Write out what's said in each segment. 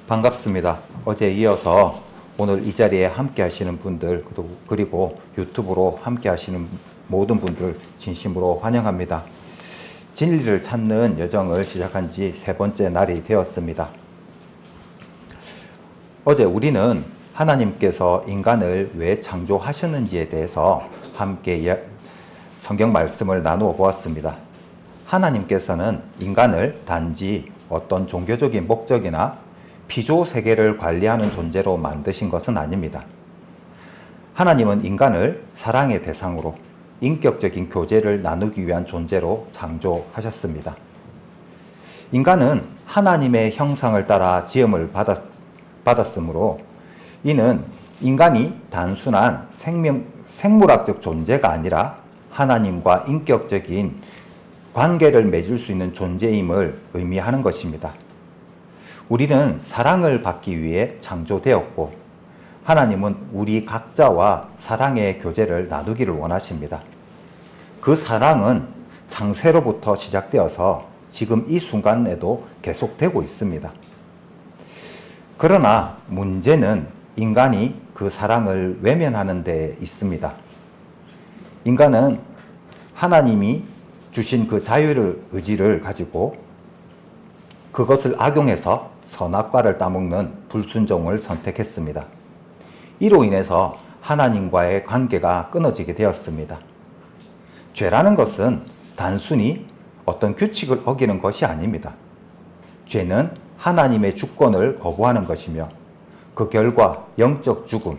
반갑습니다. 어제 이어서 오늘 이 자리에 함께 하시는 분들 그리고 유튜브로 함께 하시는 모든 분들 진심으로 환영합니다. 진리를 찾는 여정을 시작한 지 3번째 날이 되었습니다. 어제 우리는 하나님께서 인간을 왜 창조하셨는지에 대해서 함께 성경 말씀을 나누어 보았습니다. 하나님께서는 인간을 단지 어떤 종교적인 목적이나 피조 세계를 관리하는 존재로 만드신 것은 아닙니다. 하나님은 인간을 사랑의 대상으로 인격적인 교제를 나누기 위한 존재로 창조하셨습니다. 인간은 하나님의 형상을 따라 지음을 받았으므로 이는 인간이 단순한 생물학적 존재가 아니라 하나님과 인격적인 관계를 맺을 수 있는 존재임을 의미하는 것입니다. 우리는 사랑을 받기 위해 창조되었고 하나님은 우리 각자와 사랑의 교제를 나누기를 원하십니다. 그 사랑은 창세로부터 시작되어서 지금 이 순간에도 계속되고 있습니다. 그러나 문제는 인간이 그 사랑을 외면하는 데 있습니다. 인간은 하나님이 주신 그 자유의지를 가지고 그것을 악용해서 선악과를 따먹는 불순종을 선택했습니다. 이로 인해서 하나님과의 관계가 끊어지게 되었습니다. 죄라는 것은 단순히 어떤 규칙을 어기는 것이 아닙니다. 죄는 하나님의 주권을 거부하는 것이며 그 결과 영적 죽음,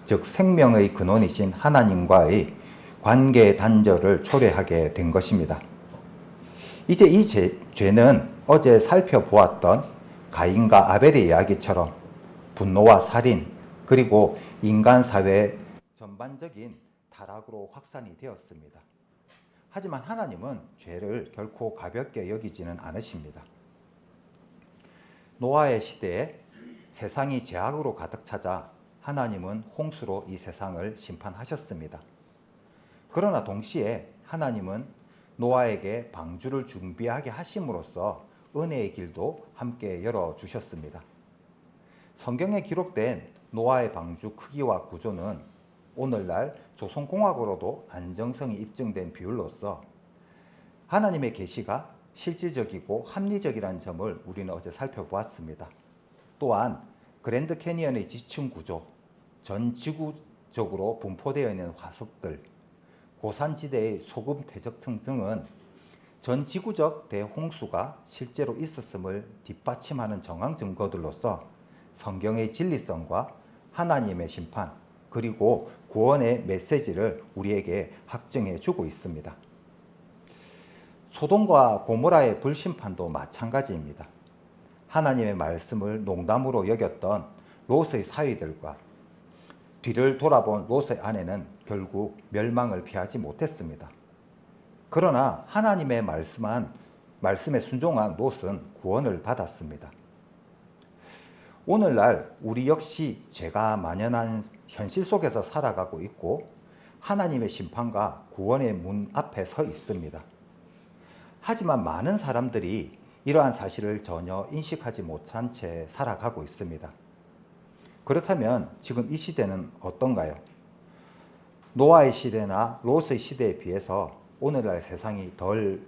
즉 생명의 근원이신 하나님과의 관계 단절을 초래하게 된 것입니다. 이제 이 죄는 어제 살펴보았던 가인과 아벨의 이야기처럼 분노와 살인 그리고 인간 사회의 전반적인 타락으로 확산이 되었습니다. 하지만 하나님은 죄를 결코 가볍게 여기지는 않으십니다. 노아의 시대에 세상이 죄악으로 가득 차자 하나님은 홍수로 이 세상을 심판하셨습니다. 그러나 동시에 하나님은 노아에게 방주를 준비하게 하심으로써 은혜의 길도 함께 열어주셨습니다. 성경에 기록된 노아의 방주 크기와 구조는 오늘날 조선공학으로도 안정성이 입증된 비율로서 하나님의 계시가 실질적이고 합리적이라는 점을 우리는 어제 살펴보았습니다. 또한 그랜드 캐니언의 지층 구조, 전 지구적으로 분포되어 있는 화석들, 고산지대의 소금 퇴적층 등은 전 지구적 대홍수가 실제로 있었음을 뒷받침하는 정황 증거들로서 성경의 진리성과 하나님의 심판 그리고 구원의 메시지를 우리에게 확증해 주고 있습니다. 소돔과 고모라의 불심판도 마찬가지입니다. 하나님의 말씀을 농담으로 여겼던 롯의 사위들과 뒤를 돌아본 롯의 아내는 결국 멸망을 피하지 못했습니다. 그러나 하나님의 말씀에 순종한 롯은 구원을 받았습니다. 오늘날 우리 역시 죄가 만연한 현실 속에서 살아가고 있고 하나님의 심판과 구원의 문 앞에 서 있습니다. 하지만 많은 사람들이 이러한 사실을 전혀 인식하지 못한 채 살아가고 있습니다. 그렇다면 지금 이 시대는 어떤가요? 노아의 시대나 롯의 시대에 비해서 오늘날 세상이 덜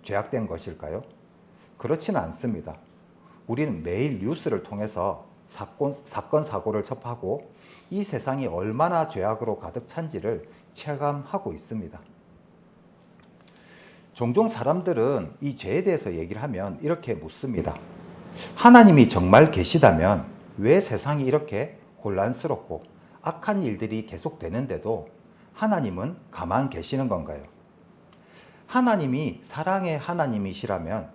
죄악된 것일까요? 그렇지는 않습니다. 우리는 매일 뉴스를 통해서 사건, 사고를 접하고 이 세상이 얼마나 죄악으로 가득 찬지를 체감하고 있습니다. 종종 사람들은 이 죄에 대해서 얘기를 하면 이렇게 묻습니다. 하나님이 정말 계시다면 왜 세상이 이렇게 혼란스럽고 악한 일들이 계속되는데도 하나님은 가만 계시는 건가요? 하나님이 사랑의 하나님이시라면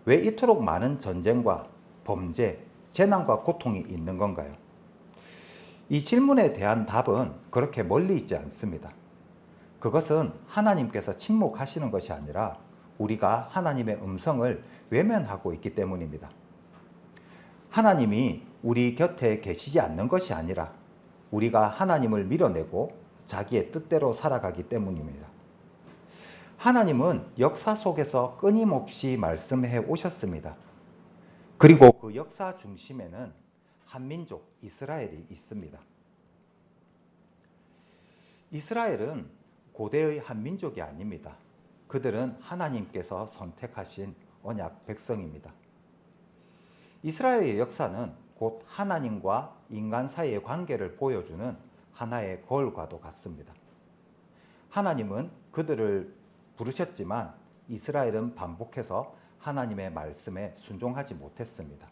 왜 이토록 많은 전쟁과 범죄, 재난과 고통이 있는 건가요? 이 질문에 대한 답은 그렇게 멀리 있지 않습니다. 그것은 하나님께서 침묵하시는 것이 아니라 우리가 하나님의 음성을 외면하고 있기 때문입니다. 하나님이 우리 곁에 계시지 않는 것이 아니라 우리가 하나님을 밀어내고 자기의 뜻대로 살아가기 때문입니다. 하나님은 역사 속에서 끊임없이 말씀해 오셨습니다. 그리고 그 역사 중심에는 한민족 이스라엘이 있습니다. 이스라엘은 고대의 한민족이 아닙니다. 그들은 하나님께서 선택하신 언약 백성입니다. 이스라엘의 역사는 곧 하나님과 인간 사이의 관계를 보여주는 하나의 거울과도 같습니다. 하나님은 그들을 부르셨지만 이스라엘은 반복해서 하나님의 말씀에 순종하지 못했습니다.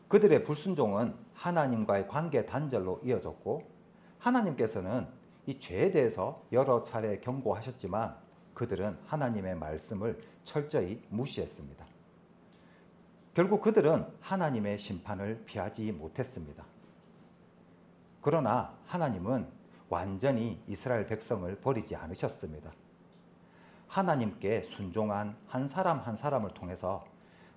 그들의 불순종은 하나님과의 관계 단절로 이어졌고, 하나님께서는 이 죄에 대해서 여러 차례 경고하셨지만 그들은 하나님의 말씀을 철저히 무시했습니다. 결국 그들은 하나님의 심판을 피하지 못했습니다. 그러나 하나님은 완전히 이스라엘 백성을 버리지 않으셨습니다. 하나님께 순종한 한 사람 한 사람을 통해서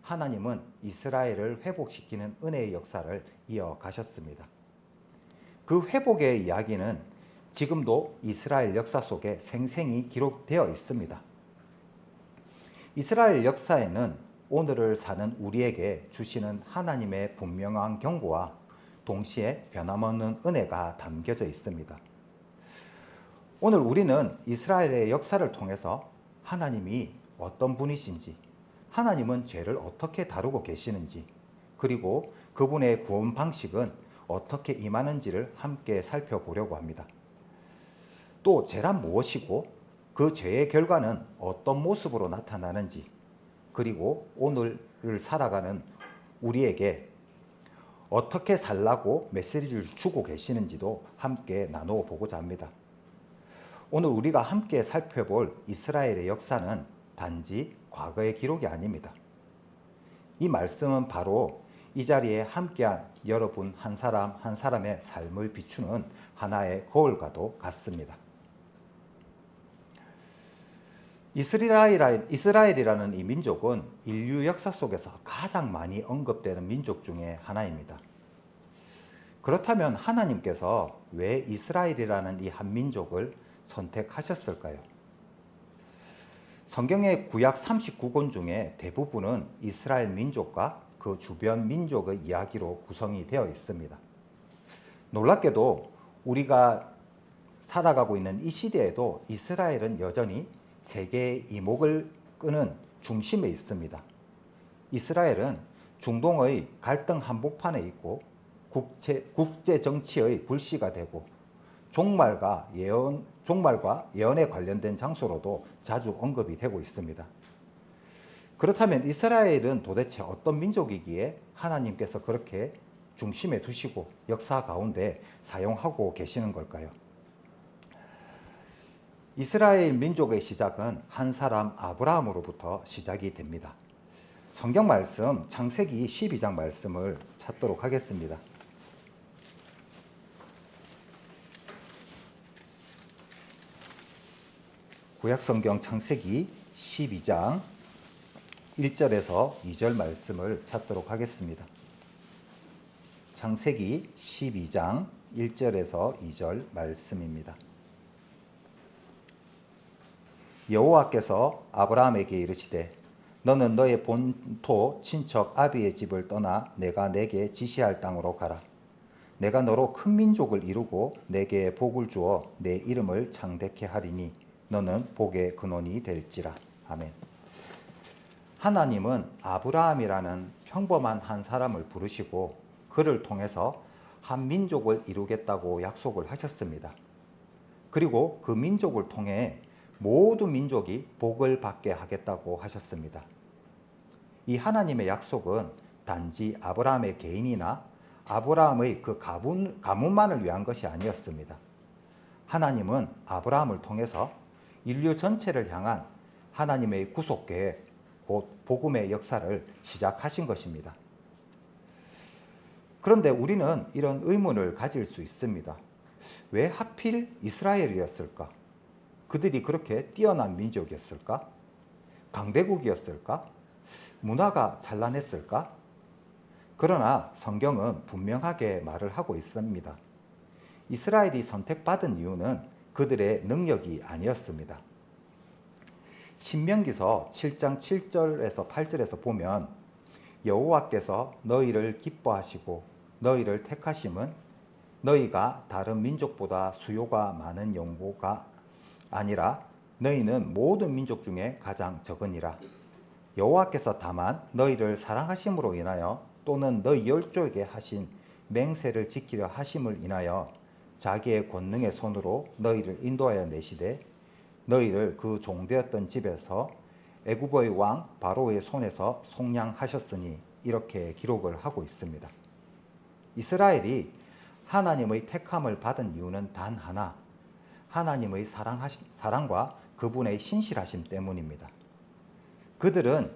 하나님은 이스라엘을 회복시키는 은혜의 역사를 이어가셨습니다. 그 회복의 이야기는 지금도 이스라엘 역사 속에 생생히 기록되어 있습니다. 이스라엘 역사에는 오늘을 사는 우리에게 주시는 하나님의 분명한 경고와 동시에 변함없는 은혜가 담겨져 있습니다. 오늘 우리는 이스라엘의 역사를 통해서 하나님이 어떤 분이신지, 하나님은 죄를 어떻게 다루고 계시는지, 그리고 그분의 구원 방식은 어떻게 임하는지를 함께 살펴보려고 합니다. 또 죄란 무엇이고 그 죄의 결과는 어떤 모습으로 나타나는지, 그리고 오늘을 살아가는 우리에게 어떻게 살라고 메시지를 주고 계시는지도 함께 나누어 보고자 합니다. 오늘 우리가 함께 살펴볼 이스라엘의 역사는 단지 과거의 기록이 아닙니다. 이 말씀은 바로 이 자리에 함께한 여러분 한 사람 한 사람의 삶을 비추는 하나의 거울과도 같습니다. 이스라엘이라는 이 민족은 인류 역사 속에서 가장 많이 언급되는 민족 중에 하나입니다. 그렇다면 하나님께서 왜 이스라엘이라는 이 한 민족을 선택하셨을까요? 성경의 구약 39권 중에 대부분은 이스라엘 민족과 그 주변 민족의 이야기로 구성이 되어 있습니다. 놀랍게도 우리가 살아가고 있는 이 시대에도 이스라엘은 여전히 세계의 이목을 끄는 중심에 있습니다. 이스라엘은 중동의 갈등 한복판에 있고 국제 정치의 불씨가 되고 종말과 예언에 관련된 장소로도 자주 언급이 되고 있습니다. 그렇다면 이스라엘은 도대체 어떤 민족이기에 하나님께서 그렇게 중심에 두시고 역사 가운데 사용하고 계시는 걸까요? 이스라엘 민족의 시작은 한 사람 아브라함으로부터 시작이 됩니다. 성경 말씀 창세기 12장 말씀을 찾도록 하겠습니다. 구약성경 창세기 12장 1절에서 2절 말씀을 찾도록 하겠습니다. 창세기 12장 1절에서 2절 말씀입니다. 여호와께서 아브라함에게 이르시되 너는 너의 본토 친척 아비의 집을 떠나 내가 내게 지시할 땅으로 가라. 내가 너로 큰 민족을 이루고 내게 복을 주어 내 이름을 창대케 하리니 너는 복의 근원이 될지라. 아멘. 하나님은 아브라함이라는 평범한 한 사람을 부르시고 그를 통해서 한 민족을 이루겠다고 약속을 하셨습니다. 그리고 그 민족을 통해 모든 민족이 복을 받게 하겠다고 하셨습니다. 이 하나님의 약속은 단지 아브라함의 개인이나 아브라함의 그 가문만을 위한 것이 아니었습니다. 하나님은 아브라함을 통해서 인류 전체를 향한 하나님의 구속 계획, 곧 복음의 역사를 시작하신 것입니다. 그런데 우리는 이런 의문을 가질 수 있습니다. 왜 하필 이스라엘이었을까? 그들이 그렇게 뛰어난 민족이었을까? 강대국이었을까? 문화가 찬란했을까? 그러나 성경은 분명하게 말을 하고 있습니다. 이스라엘이 선택받은 이유는 그들의 능력이 아니었습니다. 신명기서 7장 7절에서 8절에서 보면 여호와께서 너희를 기뻐하시고 너희를 택하심은 너희가 다른 민족보다 수요가 많은 용보가 아니라 너희는 모든 민족 중에 가장 적으니라. 여호와께서 다만 너희를 사랑하심으로 인하여 또는 너희 열조에게 하신 맹세를 지키려 하심을 인하여 자기의 권능의 손으로 너희를 인도하여 내시되 너희를 그 종되었던 집에서 애굽의 왕 바로의 손에서 속량하셨으니 이렇게 기록을 하고 있습니다. 이스라엘이 하나님의 택함을 받은 이유는 단 하나, 하나님의 사랑과 그분의 신실하심 때문입니다. 그들은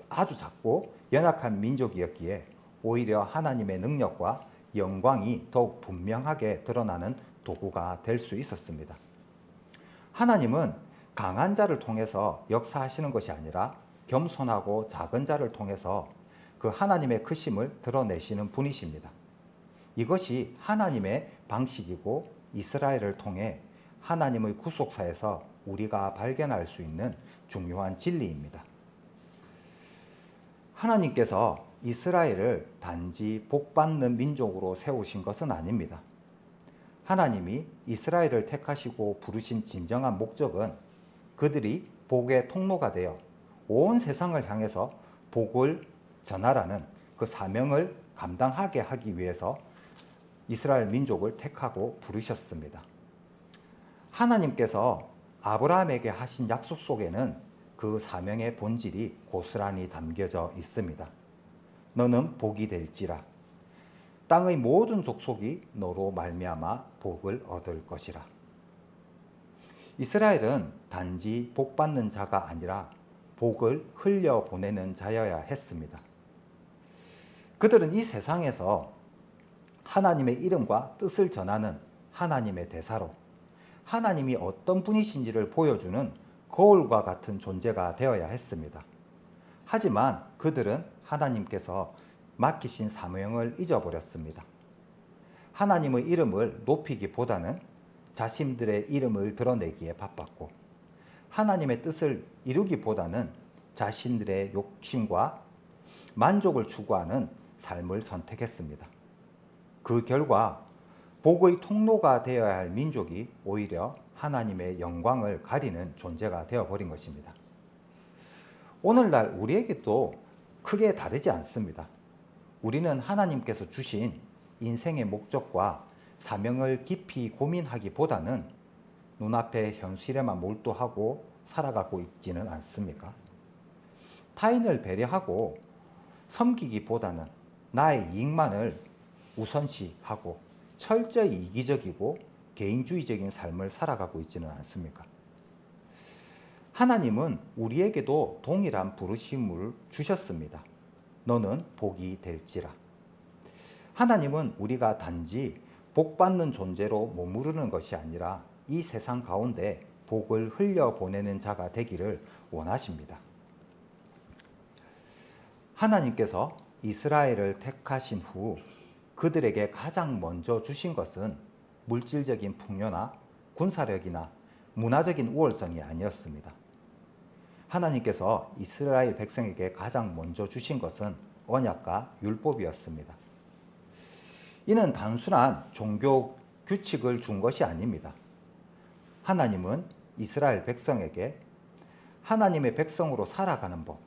아주 작고 연약한 민족이었기에 오히려 하나님의 능력과 영광이 더욱 분명하게 드러나는 도구가 될 수 있었습니다. 하나님은 강한 자를 통해서 역사하시는 것이 아니라 겸손하고 작은 자를 통해서 그 하나님의 크심을 드러내시는 분이십니다. 이것이 하나님의 방식이고 이스라엘을 통해 하나님의 구속사에서 우리가 발견할 수 있는 중요한 진리입니다. 하나님께서 이스라엘을 단지 복받는 민족으로 세우신 것은 아닙니다. 하나님이 이스라엘을 택하시고 부르신 진정한 목적은 그들이 복의 통로가 되어 온 세상을 향해서 복을 전하라는 그 사명을 감당하게 하기 위해서 이스라엘 민족을 택하고 부르셨습니다. 하나님께서 아브라함에게 하신 약속 속에는 그 사명의 본질이 고스란히 담겨져 있습니다. 너는 복이 될지라. 땅의 모든 족속이 너로 말미암아 복을 얻을 것이라. 이스라엘은 단지 복받는 자가 아니라 복을 흘려보내는 자여야 했습니다. 그들은 이 세상에서 하나님의 이름과 뜻을 전하는 하나님의 대사로 하나님이 어떤 분이신지를 보여주는 거울과 같은 존재가 되어야 했습니다. 하지만 그들은 하나님께서 맡기신 사명을 잊어버렸습니다. 하나님의 이름을 높이기보다는 자신들의 이름을 드러내기에 바빴고 하나님의 뜻을 이루기보다는 자신들의 욕심과 만족을 추구하는 삶을 선택했습니다. 그 결과 복의 통로가 되어야 할 민족이 오히려 하나님의 영광을 가리는 존재가 되어버린 것입니다. 오늘날 우리에게도 크게 다르지 않습니다. 우리는 하나님께서 주신 인생의 목적과 사명을 깊이 고민하기보다는 눈앞의 현실에만 몰두하고 살아가고 있지는 않습니까? 타인을 배려하고 섬기기보다는 나의 이익만을 우선시하고 철저히 이기적이고 개인주의적인 삶을 살아가고 있지는 않습니까? 하나님은 우리에게도 동일한 부르심을 주셨습니다. 너는 복이 될지라. 하나님은 우리가 단지 복받는 존재로 머무르는 것이 아니라 이 세상 가운데 복을 흘려보내는 자가 되기를 원하십니다. 하나님께서 이스라엘을 택하신 후 그들에게 가장 먼저 주신 것은 물질적인 풍요나 군사력이나 문화적인 우월성이 아니었습니다. 하나님께서 이스라엘 백성에게 가장 먼저 주신 것은 언약과 율법이었습니다. 이는 단순한 종교 규칙을 준 것이 아닙니다. 하나님은 이스라엘 백성에게 하나님의 백성으로 살아가는 법,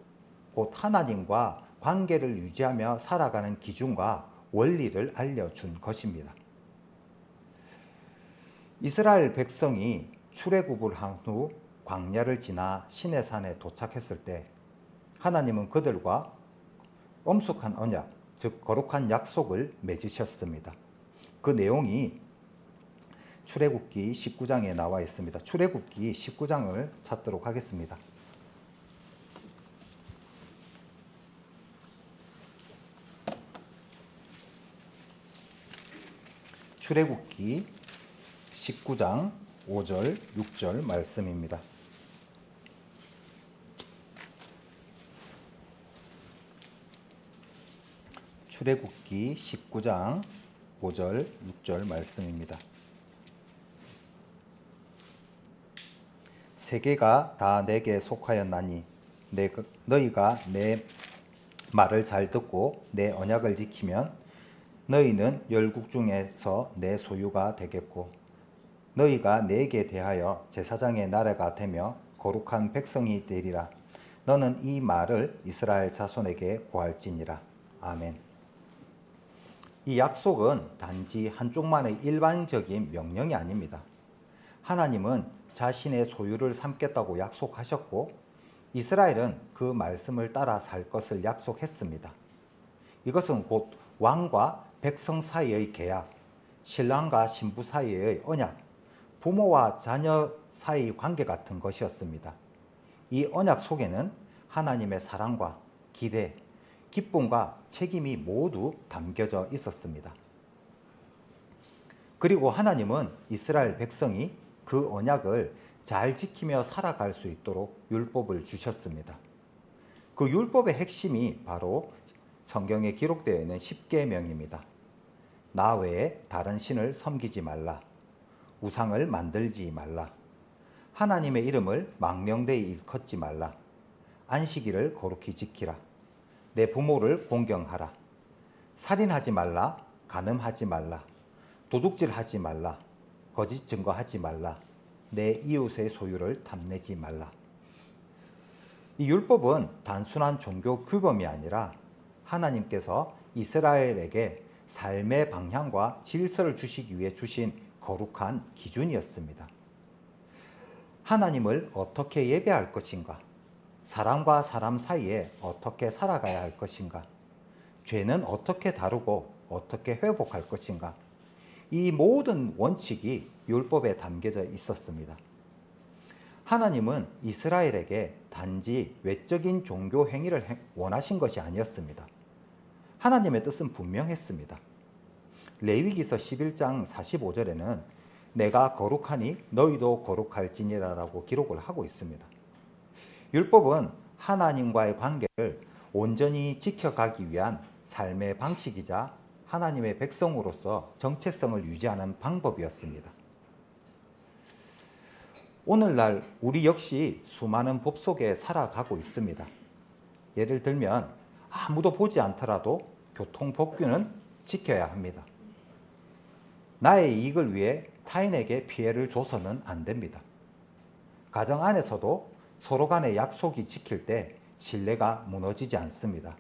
곧 하나님과 관계를 유지하며 살아가는 기준과 원리를 알려준 것입니다. 이스라엘 백성이 출애굽을 한 후 광야를 지나 시내산에 도착했을 때 하나님은 그들과 엄숙한 언약, 즉 거룩한 약속을 맺으셨습니다. 그 내용이 출애굽기 19장에 나와 있습니다. 출애굽기 19장을 찾도록 하겠습니다. 출애굽기 19장 5절, 6절 말씀입니다. 출애굽기 19장 5절, 6절 말씀입니다. 세계가 다 내게 속하였나니 너희가 내 말을 잘 듣고 내 언약을 지키면 너희는 열국 중에서 내 소유가 되겠고 너희가 내게 대하여 제사장의 나라가 되며 거룩한 백성이 되리라. 너는 이 말을 이스라엘 자손에게 고할지니라. 아멘. 이 약속은 단지 한쪽만의 일반적인 명령이 아닙니다. 하나님은 자신의 소유를 삼겠다고 약속하셨고 이스라엘은 그 말씀을 따라 살 것을 약속했습니다. 이것은 곧 왕과 백성 사이의 계약, 신랑과 신부 사이의 언약, 부모와 자녀 사이의 관계 같은 것이었습니다. 이 언약 속에는 하나님의 사랑과 기대, 기쁨과 책임이 모두 담겨져 있었습니다. 그리고 하나님은 이스라엘 백성이 그 언약을 잘 지키며 살아갈 수 있도록 율법을 주셨습니다. 그 율법의 핵심이 바로 성경에 기록되어 있는 십계명입니다. 나 외에 다른 신을 섬기지 말라. 우상을 만들지 말라. 하나님의 이름을 망령되이 일컫지 말라. 안식일을 거룩히 지키라. 내 부모를 공경하라. 살인하지 말라. 간음하지 말라. 도둑질하지 말라. 거짓 증거하지 말라. 내 이웃의 소유를 탐내지 말라. 이 율법은 단순한 종교 규범이 아니라 하나님께서 이스라엘에게 삶의 방향과 질서를 주시기 위해 주신 거룩한 기준이었습니다. 하나님을 어떻게 예배할 것인가? 사람과 사람 사이에 어떻게 살아가야 할 것인가? 죄는 어떻게 다루고 어떻게 회복할 것인가? 이 모든 원칙이 율법에 담겨져 있었습니다. 하나님은 이스라엘에게 단지 외적인 종교 행위를 원하신 것이 아니었습니다. 하나님의 뜻은 분명했습니다. 레위기서 11장 45절에는 내가 거룩하니 너희도 거룩할지니라라고 기록을 하고 있습니다. 율법은 하나님과의 관계를 온전히 지켜가기 위한 삶의 방식이자 하나님의 백성으로서 정체성을 유지하는 방법이었습니다. 오늘날 우리 역시 수많은 법 속에 살아가고 있습니다. 예를 들면 아무도 보지 않더라도 교통법규는 지켜야 합니다. 나의 이익을 위해 타인에게 피해를 줘서는 안 됩니다. 가정 안에서도 서로 간의 약속이 지킬 때 신뢰가 무너지지 않습니다.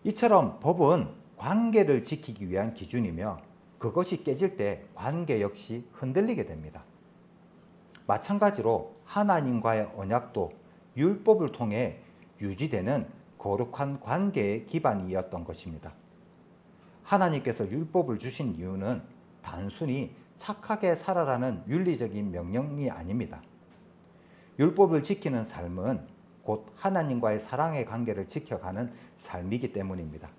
이처럼 법은 관계를 지키기 위한 기준이며 그것이 깨질 때 관계 역시 흔들리게 됩니다. 마찬가지로 하나님과의 언약도 율법을 통해 유지되는 거룩한 관계의 기반이었던 것입니다. 하나님께서 율법을 주신 이유는 단순히 착하게 살아라는 윤리적인 명령이 아닙니다. 율법을 지키는 삶은 곧 하나님과의 사랑의 관계를 지켜가는 삶이기 때문입니다.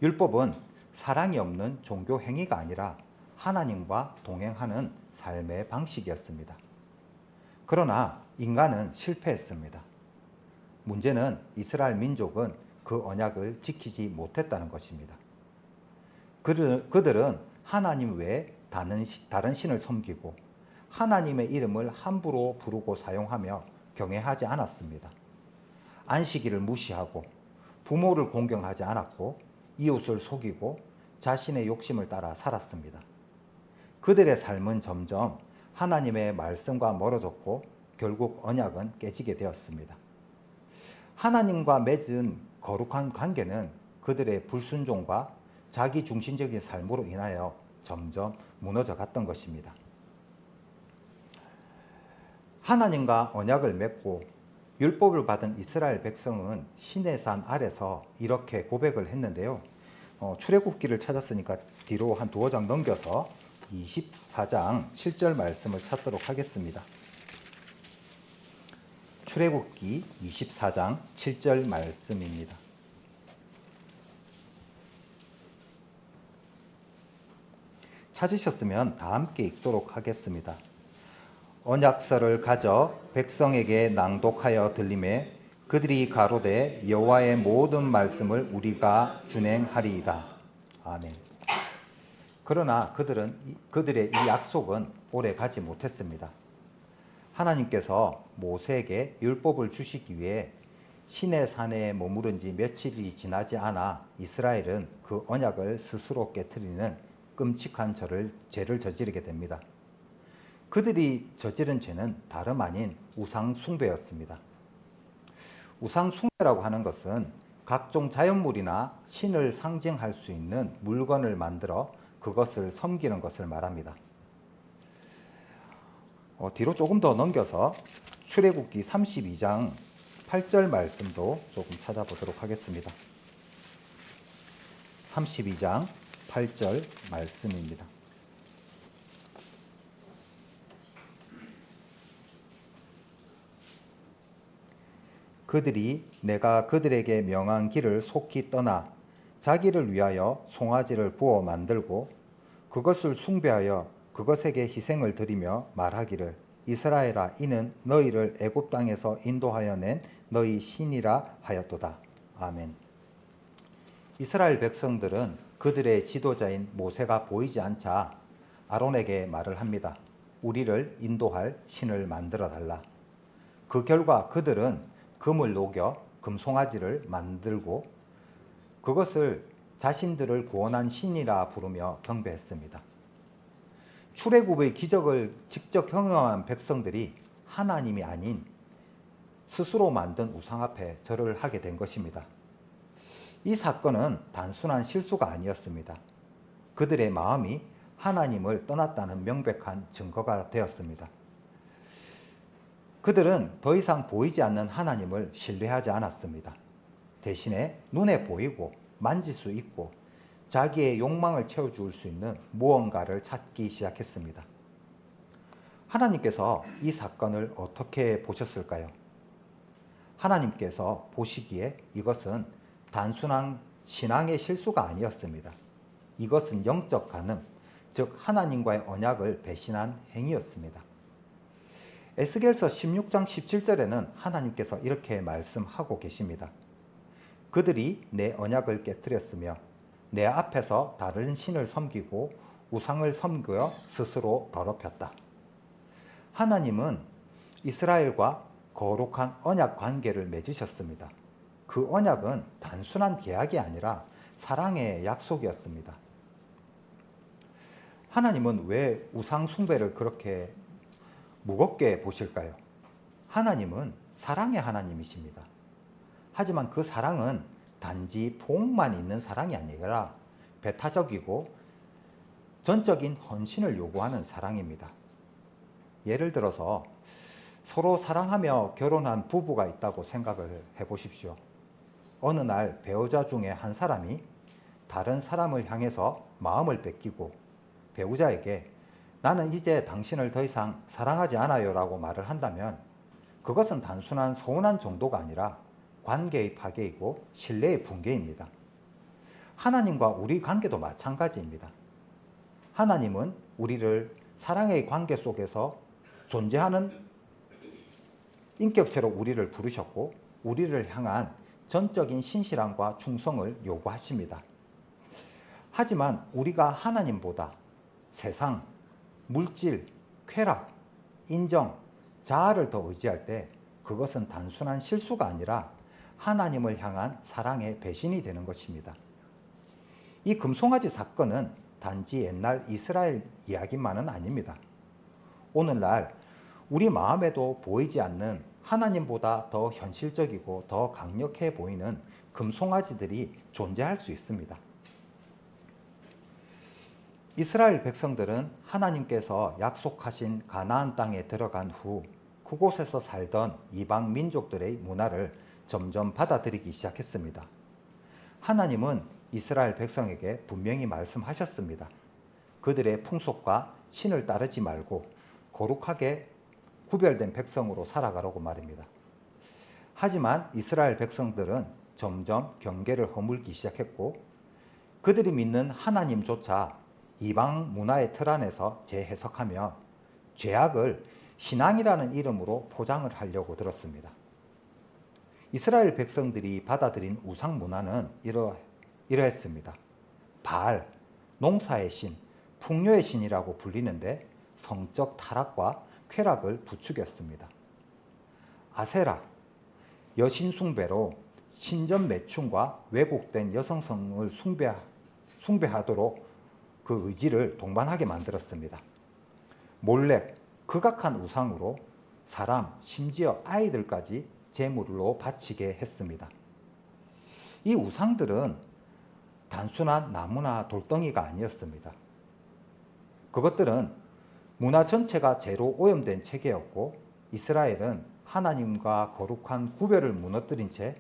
율법은 사랑이 없는 종교 행위가 아니라 하나님과 동행하는 삶의 방식이었습니다. 그러나 인간은 실패했습니다. 문제는 이스라엘 민족은 그 언약을 지키지 못했다는 것입니다. 그들은 하나님 외에 다른 신을 섬기고 하나님의 이름을 함부로 부르고 사용하며 경외하지 않았습니다. 안식일을 무시하고 부모를 공경하지 않았고 이웃을 속이고 자신의 욕심을 따라 살았습니다. 그들의 삶은 점점 하나님의 말씀과 멀어졌고 결국 언약은 깨지게 되었습니다. 하나님과 맺은 거룩한 관계는 그들의 불순종과 자기중심적인 삶으로 인하여 점점 무너져 갔던 것입니다. 하나님과 언약을 맺고 율법을 받은 이스라엘 백성은 시내산 아래서 이렇게 고백을 했는데요. 출애굽기를 찾았으니까 뒤로 한 두어 장 넘겨서 24장 7절 말씀을 찾도록 하겠습니다. 출애굽기 24장 7절 말씀입니다. 찾으셨으면 다 함께 읽도록 하겠습니다. 언약서를 가져 백성에게 낭독하여 들리매 그들이 가로되 여호와의 모든 말씀을 우리가 준행하리이다. 아멘. 그러나 그들의 이 약속은 오래 가지 못했습니다. 하나님께서 모세에게 율법을 주시기 위해 시내 산에 머무른 지 며칠이 지나지 않아 이스라엘은 그 언약을 스스로 깨뜨리는 끔찍한 죄를 저지르게 됩니다. 그들이 저지른 죄는 다름 아닌 우상 숭배였습니다. 우상 숭배라고 하는 것은 각종 자연물이나 신을 상징할 수 있는 물건을 만들어 그것을 섬기는 것을 말합니다. 뒤로 조금 더 넘겨서 출애굽기 32장 8절 말씀도 조금 찾아보도록 하겠습니다. 32장 8절 말씀입니다. 그들이 내가 그들에게 명한 길을 속히 떠나 자기를 위하여 송아지를 부어 만들고 그것을 숭배하여 그것에게 희생을 드리며 말하기를 이스라엘아 이는 너희를 애굽 땅에서 인도하여 낸 너희 신이라 하였도다. 아멘. 이스라엘 백성들은 그들의 지도자인 모세가 보이지 않자 아론에게 말을 합니다. 우리를 인도할 신을 만들어 달라. 그 결과 그들은 금을 녹여 금송아지를 만들고 그것을 자신들을 구원한 신이라 부르며 경배했습니다. 출애굽의 기적을 직접 경험한 백성들이 하나님이 아닌 스스로 만든 우상 앞에 절을 하게 된 것입니다. 이 사건은 단순한 실수가 아니었습니다. 그들의 마음이 하나님을 떠났다는 명백한 증거가 되었습니다. 그들은 더 이상 보이지 않는 하나님을 신뢰하지 않았습니다. 대신에 눈에 보이고 만질 수 있고 자기의 욕망을 채워줄 수 있는 무언가를 찾기 시작했습니다. 하나님께서 이 사건을 어떻게 보셨을까요? 하나님께서 보시기에 이것은 단순한 신앙의 실수가 아니었습니다. 이것은 영적 간음, 즉 하나님과의 언약을 배신한 행위였습니다. 에스겔서 16장 17절에는 하나님께서 이렇게 말씀하고 계십니다. 그들이 내 언약을 깨뜨렸으며 내 앞에서 다른 신을 섬기고 우상을 섬겨 스스로 더럽혔다. 하나님은 이스라엘과 거룩한 언약 관계를 맺으셨습니다. 그 언약은 단순한 계약이 아니라 사랑의 약속이었습니다. 하나님은 왜 우상 숭배를 그렇게 무겁게 보실까요? 하나님은 사랑의 하나님이십니다. 하지만 그 사랑은 단지 복만 있는 사랑이 아니라 배타적이고 전적인 헌신을 요구하는 사랑입니다. 예를 들어서 서로 사랑하며 결혼한 부부가 있다고 생각을 해보십시오. 어느 날 배우자 중에 한 사람이 다른 사람을 향해서 마음을 뺏기고 배우자에게 나는 이제 당신을 더 이상 사랑하지 않아요 라고 말을 한다면 그것은 단순한 서운한 정도가 아니라 관계의 파괴이고 신뢰의 붕괴입니다. 하나님과 우리 관계도 마찬가지입니다. 하나님은 우리를 사랑의 관계 속에서 존재하는 인격체로 우리를 부르셨고 우리를 향한 전적인 신실함과 충성을 요구하십니다. 하지만 우리가 하나님보다 세상, 물질, 쾌락, 인정, 자아를 더 의지할 때 그것은 단순한 실수가 아니라 하나님을 향한 사랑의 배신이 되는 것입니다. 이 금송아지 사건은 단지 옛날 이스라엘 이야기만은 아닙니다. 오늘날 우리 마음에도 보이지 않는 하나님보다 더 현실적이고 더 강력해 보이는 금송아지들이 존재할 수 있습니다. 이스라엘 백성들은 하나님께서 약속하신 가나안 땅에 들어간 후 그곳에서 살던 이방 민족들의 문화를 점점 받아들이기 시작했습니다. 하나님은 이스라엘 백성에게 분명히 말씀하셨습니다. 그들의 풍속과 신을 따르지 말고 거룩하게 구별된 백성으로 살아가라고 말입니다. 하지만 이스라엘 백성들은 점점 경계를 허물기 시작했고 그들이 믿는 하나님조차 이방 문화의 틀 안에서 재해석하며 죄악을 신앙이라는 이름으로 포장을 하려고 들었습니다. 이스라엘 백성들이 받아들인 우상 문화는 이러했습니다. 바알, 농사의 신, 풍요의 신이라고 불리는데 성적 타락과 쾌락을 부추겼습니다. 아세라, 여신 숭배로 신전 매춘과 왜곡된 여성성을 숭배하도록 그 의지를 동반하게 만들었습니다. 몰렉, 극악한 우상으로 사람, 심지어 아이들까지 제물로 바치게 했습니다. 이 우상들은 단순한 나무나 돌덩이가 아니었습니다. 그것들은 문화 전체가 죄로 오염된 체계였고, 이스라엘은 하나님과 거룩한 구별을 무너뜨린 채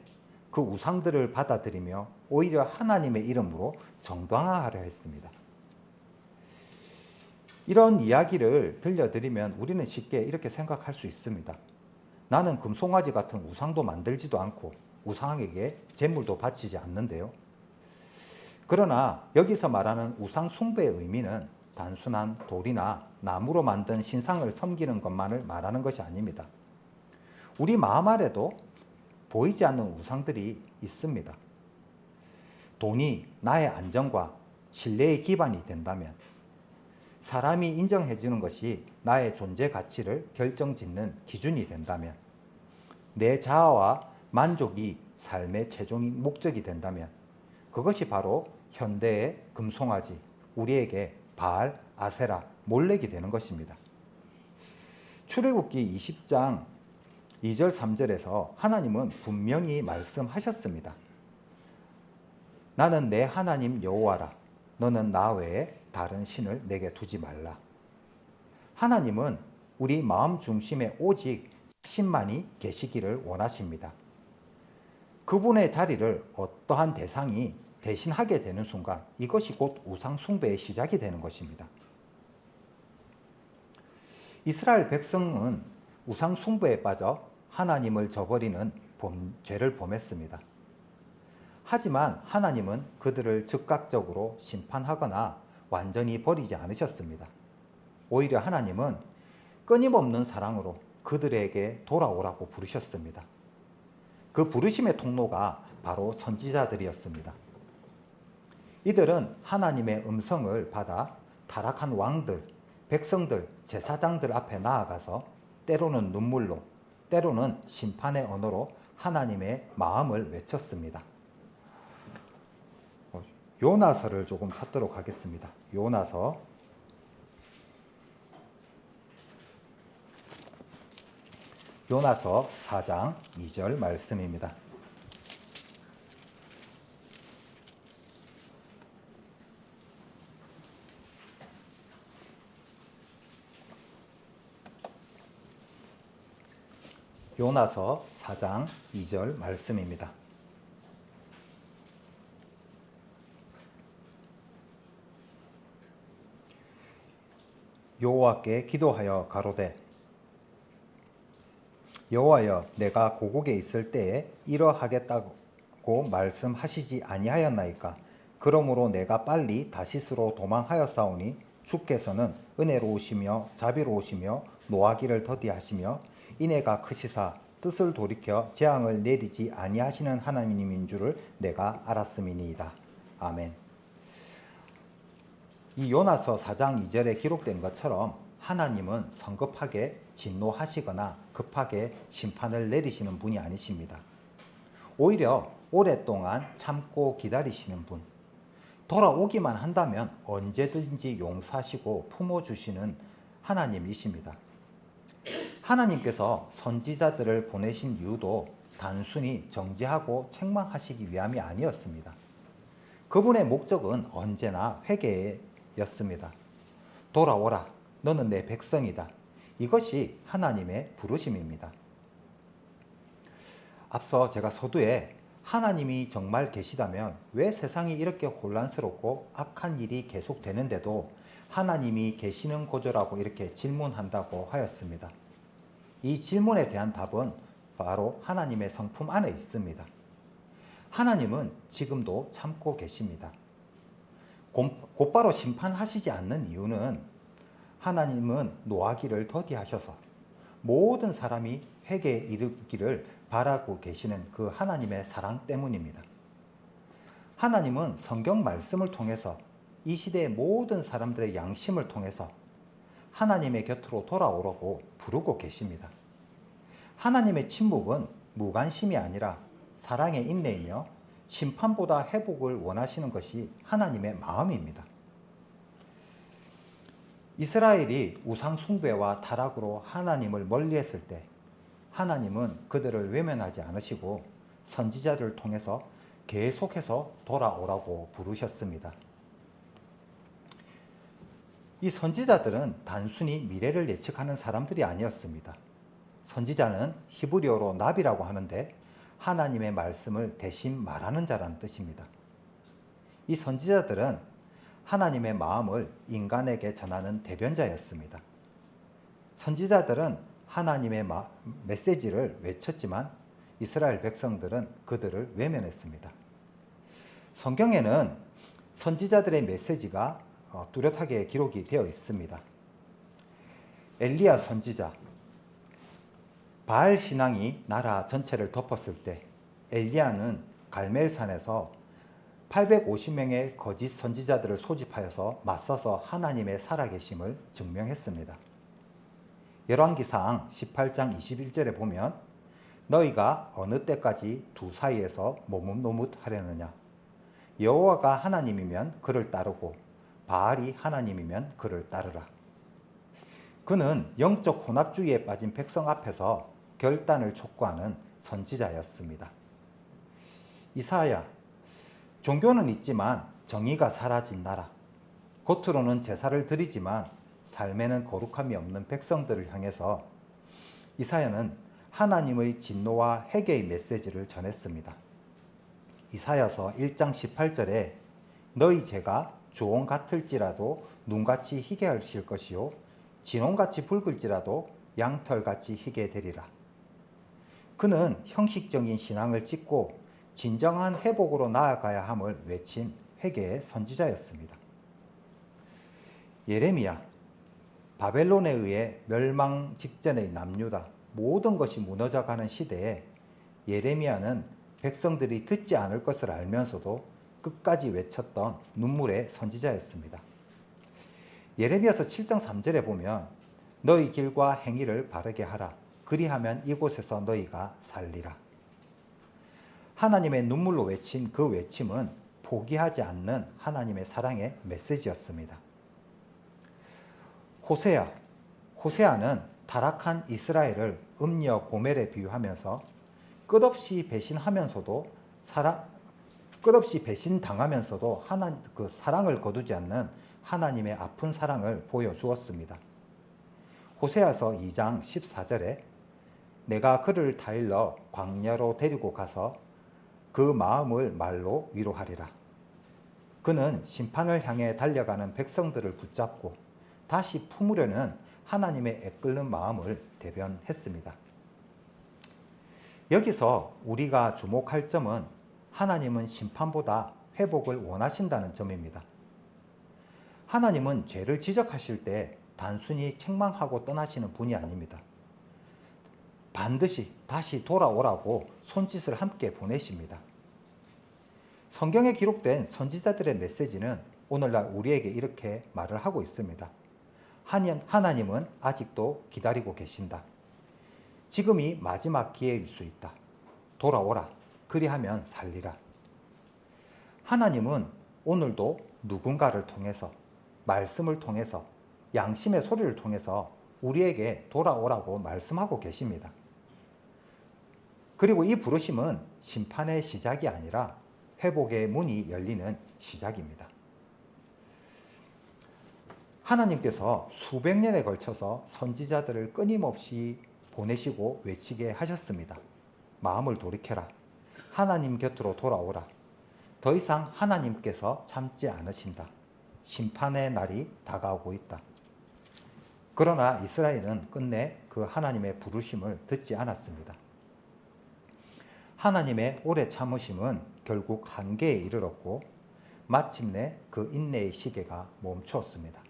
그 우상들을 받아들이며 오히려 하나님의 이름으로 정당화하려 했습니다. 이런 이야기를 들려드리면 우리는 쉽게 이렇게 생각할 수 있습니다. 나는 금송아지 같은 우상도 만들지도 않고 우상에게 제물도 바치지 않는데요. 그러나 여기서 말하는 우상 숭배의 의미는 단순한 돌이나 나무로 만든 신상을 섬기는 것만을 말하는 것이 아닙니다. 우리 마음 아래도 보이지 않는 우상들이 있습니다. 돈이 나의 안정과 신뢰의 기반이 된다면, 사람이 인정해 주는 것이 나의 존재 가치를 결정짓는 기준이 된다면, 내 자아와 만족이 삶의 최종 목적이 된다면, 그것이 바로 현대의 금송아지, 우리에게 바알, 아세라, 몰렉이 되는 것입니다. 출애굽기 20장 2절 3절에서 하나님은 분명히 말씀하셨습니다. 나는 내 하나님 여호와라. 너는 나 외에 다른 신을 내게 두지 말라. 하나님은 우리 마음 중심에 오직 자신만이 계시기를 원하십니다. 그분의 자리를 어떠한 대상이 대신하게 되는 순간, 이것이 곧 우상 숭배의 시작이 되는 것입니다. 이스라엘 백성은 우상 숭배에 빠져 하나님을 저버리는 죄를 범했습니다. 하지만 하나님은 그들을 즉각적으로 심판하거나 완전히 버리지 않으셨습니다. 오히려 하나님은 끊임없는 사랑으로 그들에게 돌아오라고 부르셨습니다. 그 부르심의 통로가 바로 선지자들이었습니다. 이들은 하나님의 음성을 받아 타락한 왕들, 백성들, 제사장들 앞에 나아가서 때로는 눈물로, 때로는 심판의 언어로 하나님의 마음을 외쳤습니다. 요나서를 조금 찾도록 하겠습니다. 요나서 4장 2절 말씀입니다. 요나서 4장 2절 말씀입니다. 여호와께 기도하여 가로되, 여호와여, 내가 고국에 있을 때에 이러하겠다고 말씀하시지 아니하였나이까? 그러므로 내가 빨리 다시스로 도망하였사오니 주께서는 은혜로우시며 자비로우시며 노하기를 더디하시며 인애가 크시사 뜻을 돌이켜 재앙을 내리지 아니하시는 하나님인 줄을 내가 알았음이니이다. 아멘. 이 요나서 4장 2절에 기록된 것처럼 하나님은 성급하게 진노하시거나 급하게 심판을 내리시는 분이 아니십니다. 오히려 오랫동안 참고 기다리시는 분, 돌아오기만 한다면 언제든지 용서하시고 품어주시는 하나님이십니다. 하나님께서 선지자들을 보내신 이유도 단순히 정죄하고 책망하시기 위함이 아니었습니다. 그분의 목적은 언제나 회개였습니다. 돌아오라, 너는 내 백성이다. 이것이 하나님의 부르심입니다. 앞서 제가 서두에 하나님이 정말 계시다면 왜 세상이 이렇게 혼란스럽고 악한 일이 계속되는데도 하나님이 계시는 거죠라고 이렇게 질문한다고 하였습니다. 이 질문에 대한 답은 바로 하나님의 성품 안에 있습니다. 하나님은 지금도 참고 계십니다. 곧바로 심판하시지 않는 이유는 하나님은 노하기를 더디하셔서 모든 사람이 회개에 이르기를 바라고 계시는 그 하나님의 사랑 때문입니다. 하나님은 성경 말씀을 통해서 이 시대의 모든 사람들의 양심을 통해서 하나님의 곁으로 돌아오라고 부르고 계십니다. 하나님의 침묵은 무관심이 아니라 사랑의 인내이며 심판보다 회복을 원하시는 것이 하나님의 마음입니다. 이스라엘이 우상 숭배와 타락으로 하나님을 멀리했을 때 하나님은 그들을 외면하지 않으시고 선지자들을 통해서 계속해서 돌아오라고 부르셨습니다. 이 선지자들은 단순히 미래를 예측하는 사람들이 아니었습니다. 선지자는 히브리어로 나비라고 하는데 하나님의 말씀을 대신 말하는 자라는 뜻입니다. 이 선지자들은 하나님의 마음을 인간에게 전하는 대변자였습니다. 선지자들은 하나님의 메시지를 외쳤지만 이스라엘 백성들은 그들을 외면했습니다. 성경에는 선지자들의 메시지가 뚜렷하게 기록이 되어 있습니다. 엘리야 선지자, 바알 신앙이 나라 전체를 덮었을 때 엘리야는 갈멜산에서 850명의 거짓 선지자들을 소집하여서 맞서서 하나님의 살아계심을 증명했습니다. 열왕기상 18장 21절에 보면 너희가 어느 때까지 두 사이에서 머뭇머뭇하려느냐. 여호와가 하나님이면 그를 따르고 바알이 하나님이면 그를 따르라. 그는 영적 혼합주의에 빠진 백성 앞에서 결단을 촉구하는 선지자였습니다. 이사야, 종교는 있지만 정의가 사라진 나라. 겉으로는 제사를 드리지만 삶에는 거룩함이 없는 백성들을 향해서 이사야는 하나님의 진노와 회개의 메시지를 전했습니다. 이사야서 1장 18절에 너희 죄가 주홍 같을지라도 눈같이 희게 하실 것이요 진홍같이 붉을지라도 양털같이 희게 되리라. 그는 형식적인 신앙을 찢고 진정한 회복으로 나아가야 함을 외친 회개의 선지자였습니다. 예레미야, 바벨론에 의해 멸망 직전의 남유다 모든 것이 무너져가는 시대에 예레미야는 백성들이 듣지 않을 것을 알면서도 끝까지 외쳤던 눈물의 선지자였습니다. 예레미야서 7장 3절에 보면 너희 길과 행위를 바르게 하라. 그리하면 이곳에서 너희가 살리라. 하나님의 눈물로 외친 그 외침은 포기하지 않는 하나님의 사랑의 메시지였습니다. 호세아는 타락한 이스라엘을 음녀 고멜에 비유하면서 끝없이 배신당하면서도 그 사랑을 거두지 않는 하나님의 아픈 사랑을 보여주었습니다. 호세아서 2장 14절에 내가 그를 타일러 광야로 데리고 가서 그 마음을 말로 위로하리라. 그는 심판을 향해 달려가는 백성들을 붙잡고 다시 품으려는 하나님의 애끓는 마음을 대변했습니다. 여기서 우리가 주목할 점은 하나님은 심판보다 회복을 원하신다는 점입니다. 하나님은 죄를 지적하실 때 단순히 책망하고 떠나시는 분이 아닙니다. 반드시 다시 돌아오라고 손짓을 함께 보내십니다. 성경에 기록된 선지자들의 메시지는 오늘날 우리에게 이렇게 말을 하고 있습니다. 하나님은 아직도 기다리고 계신다. 지금이 마지막 기회일 수 있다. 돌아오라. 그리하면 살리라. 하나님은 오늘도 누군가를 통해서, 말씀을 통해서, 양심의 소리를 통해서 우리에게 돌아오라고 말씀하고 계십니다. 그리고 이 부르심은 심판의 시작이 아니라 회복의 문이 열리는 시작입니다. 하나님께서 수백 년에 걸쳐서 선지자들을 끊임없이 보내시고 외치게 하셨습니다. 마음을 돌이켜라. 하나님 곁으로 돌아오라. 더 이상 하나님께서 참지 않으신다. 심판의 날이 다가오고 있다. 그러나 이스라엘은 끝내 그 하나님의 부르심을 듣지 않았습니다. 하나님의 오래 참으심은 결국 한계에 이르렀고 마침내 그 인내의 시계가 멈추었습니다.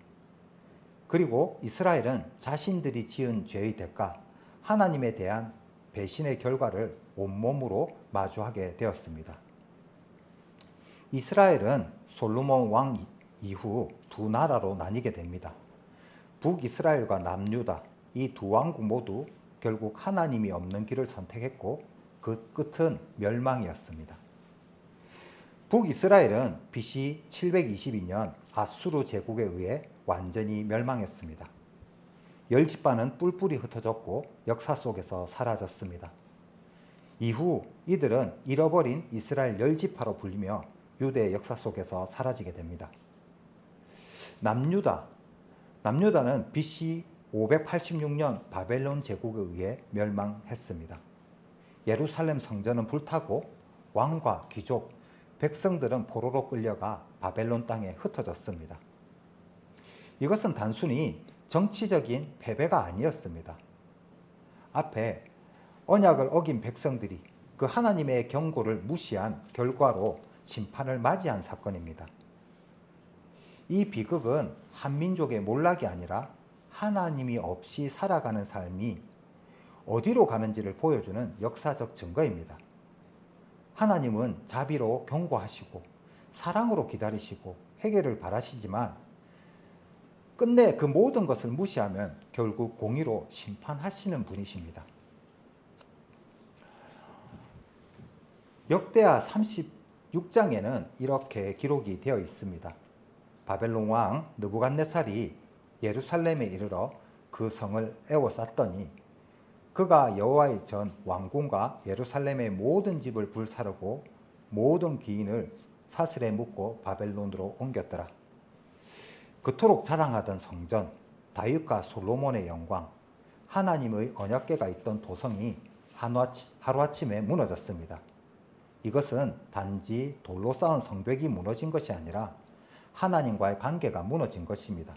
그리고 이스라엘은 자신들이 지은 죄의 대가, 하나님에 대한 배신의 결과를 온몸으로 마주하게 되었습니다. 이스라엘은 솔로몬 왕 이후 두 나라로 나뉘게 됩니다. 북이스라엘과 남유다 이 두 왕국 모두 결국 하나님이 없는 길을 선택했고 그 끝은 멸망이었습니다. 북이스라엘은 BC 722년 아수르 제국에 의해 완전히 멸망했습니다. 열 지파는 뿔뿔이 흩어졌고 역사 속에서 사라졌습니다. 이후 이들은 잃어버린 이스라엘 열 지파로 불리며 유대의 역사 속에서 사라지게 됩니다. 남유다는 BC 586년 바벨론 제국에 의해 멸망했습니다. 예루살렘 성전은 불타고 왕과 귀족, 백성들은 포로로 끌려가 바벨론 땅에 흩어졌습니다. 이것은 단순히 정치적인 패배가 아니었습니다. 앞에 언약을 어긴 백성들이 그 하나님의 경고를 무시한 결과로 심판을 맞이한 사건입니다. 이 비극은 한민족의 몰락이 아니라 하나님이 없이 살아가는 삶이 어디로 가는지를 보여주는 역사적 증거입니다. 하나님은 자비로 경고하시고 사랑으로 기다리시고 회개를 바라시지만 끝내 그 모든 것을 무시하면 결국 공의로 심판하시는 분이십니다. 역대하 36장에는 이렇게 기록이 되어 있습니다. 바벨론 왕 느부갓네살이 예루살렘에 이르러 그 성을 에워쌌더니 그가 여호와의 전 왕궁과 예루살렘의 모든 집을 불사르고 모든 귀인을 사슬에 묶고 바벨론으로 옮겼더라. 그토록 자랑하던 성전, 다윗과 솔로몬의 영광, 하나님의 언약궤가 있던 도성이 하루아침에 무너졌습니다. 이것은 단지 돌로 쌓은 성벽이 무너진 것이 아니라 하나님과의 관계가 무너진 것입니다.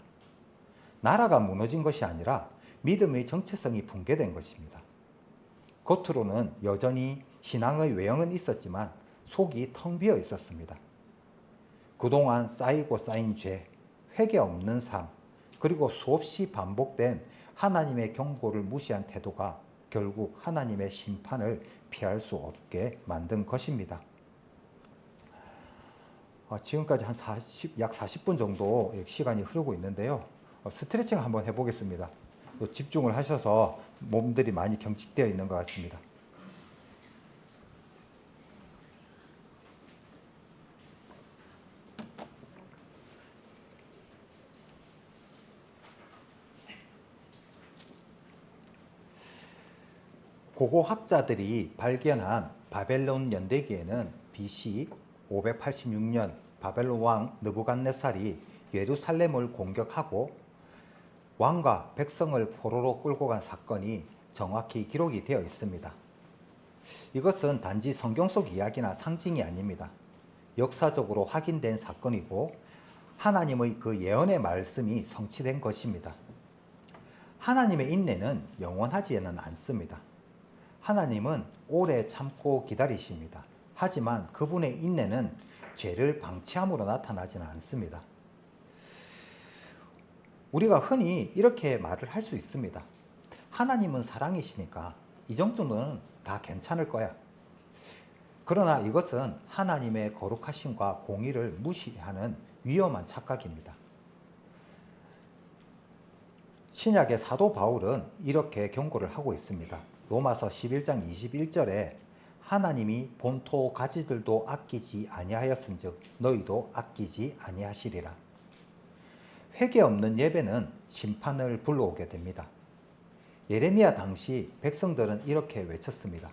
나라가 무너진 것이 아니라 믿음의 정체성이 붕괴된 것입니다. 겉으로는 여전히 신앙의 외형은 있었지만 속이 텅 비어 있었습니다. 그동안 쌓이고 쌓인 죄, 회개 없는 삶, 그리고 수없이 반복된 하나님의 경고를 무시한 태도가 결국 하나님의 심판을 피할 수 없게 만든 것입니다. 지금까지 약 40분 정도 시간이 흐르고 있는데요. 스트레칭 한번 해보겠습니다. 집중을 하셔서 몸들이 많이 경직되어 있는 것 같습니다. 고고학자들이 발견한 바벨론 연대기에는 BC 586년 바벨론 왕 느부갓네살이 예루살렘을 공격하고 왕과 백성을 포로로 끌고 간 사건이 정확히 기록이 되어 있습니다. 이것은 단지 성경 속 이야기나 상징이 아닙니다. 역사적으로 확인된 사건이고 하나님의 그 예언의 말씀이 성취된 것입니다. 하나님의 인내는 영원하지는 않습니다. 하나님은 오래 참고 기다리십니다. 하지만 그분의 인내는 죄를 방치함으로 나타나지는 않습니다. 우리가 흔히 이렇게 말을 할 수 있습니다. 하나님은 사랑이시니까 이 정도는 다 괜찮을 거야. 그러나 이것은 하나님의 거룩하심과 공의를 무시하는 위험한 착각입니다. 신약의 사도 바울은 이렇게 경고를 하고 있습니다. 로마서 11장 21절에 하나님이 본토 가지들도 아끼지 아니하였은즉 너희도 아끼지 아니하시리라. 회개 없는 예배는 심판을 불러오게 됩니다. 예레미야 당시 백성들은 이렇게 외쳤습니다.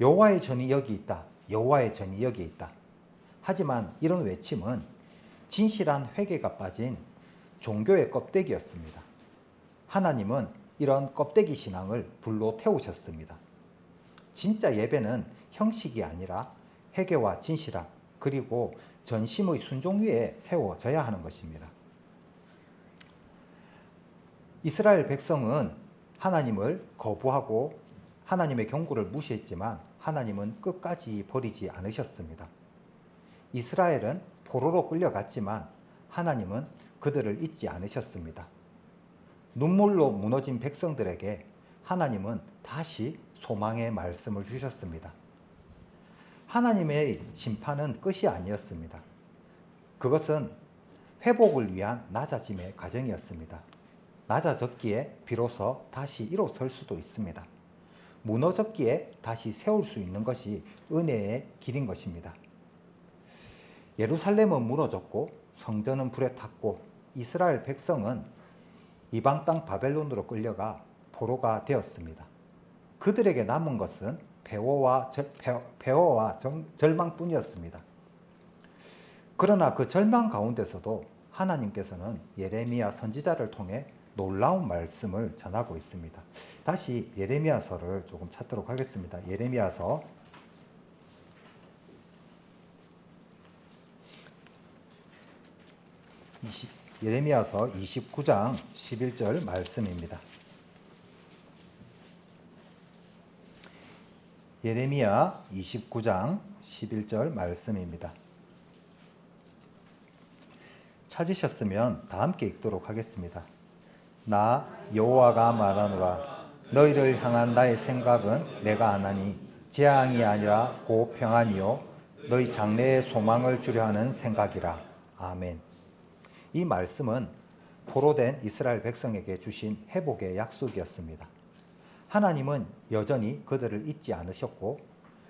여호와의 전이 여기 있다. 여호와의 전이 여기 있다. 하지만 이런 외침은 진실한 회개가 빠진 종교의 껍데기였습니다. 하나님은 이런 껍데기 신앙을 불로 태우셨습니다. 진짜 예배는 형식이 아니라 회개와 진실함 그리고 전심의 순종 위에 세워져야 하는 것입니다. 이스라엘 백성은 하나님을 거부하고 하나님의 경고를 무시했지만 하나님은 끝까지 버리지 않으셨습니다. 이스라엘은 포로로 끌려갔지만 하나님은 그들을 잊지 않으셨습니다. 눈물로 무너진 백성들에게 하나님은 다시 소망의 말씀을 주셨습니다. 하나님의 심판은 끝이 아니었습니다. 그것은 회복을 위한 낮아짐의 과정이었습니다. 낮아졌기에 비로소 다시 일어설 수도 있습니다. 무너졌기에 다시 세울 수 있는 것이 은혜의 길인 것입니다. 예루살렘은 무너졌고 성전은 불에 탔고 이스라엘 백성은 이방 땅 바벨론으로 끌려가 포로가 되었습니다. 그들에게 남은 것은 폐허와 절망뿐이었습니다. 그러나 그 절망 가운데서도 하나님께서는 예레미야 선지자를 통해 놀라운 말씀을 전하고 있습니다. 다시 예레미야서를 조금 찾도록 하겠습니다. 예레미야서 29장 11절 말씀입니다. 예레미야 29장 11절 말씀입니다. 찾으셨으면 다 함께 읽도록 하겠습니다. 나 여호와가 말하노라. 너희를 향한 나의 생각은 내가 아나니 재앙이 아니라 곧 평안이요 너희 장래의 소망을 주려 하는 생각이라. 아멘. 이 말씀은 포로된 이스라엘 백성에게 주신 회복의 약속이었습니다. 하나님은 여전히 그들을 잊지 않으셨고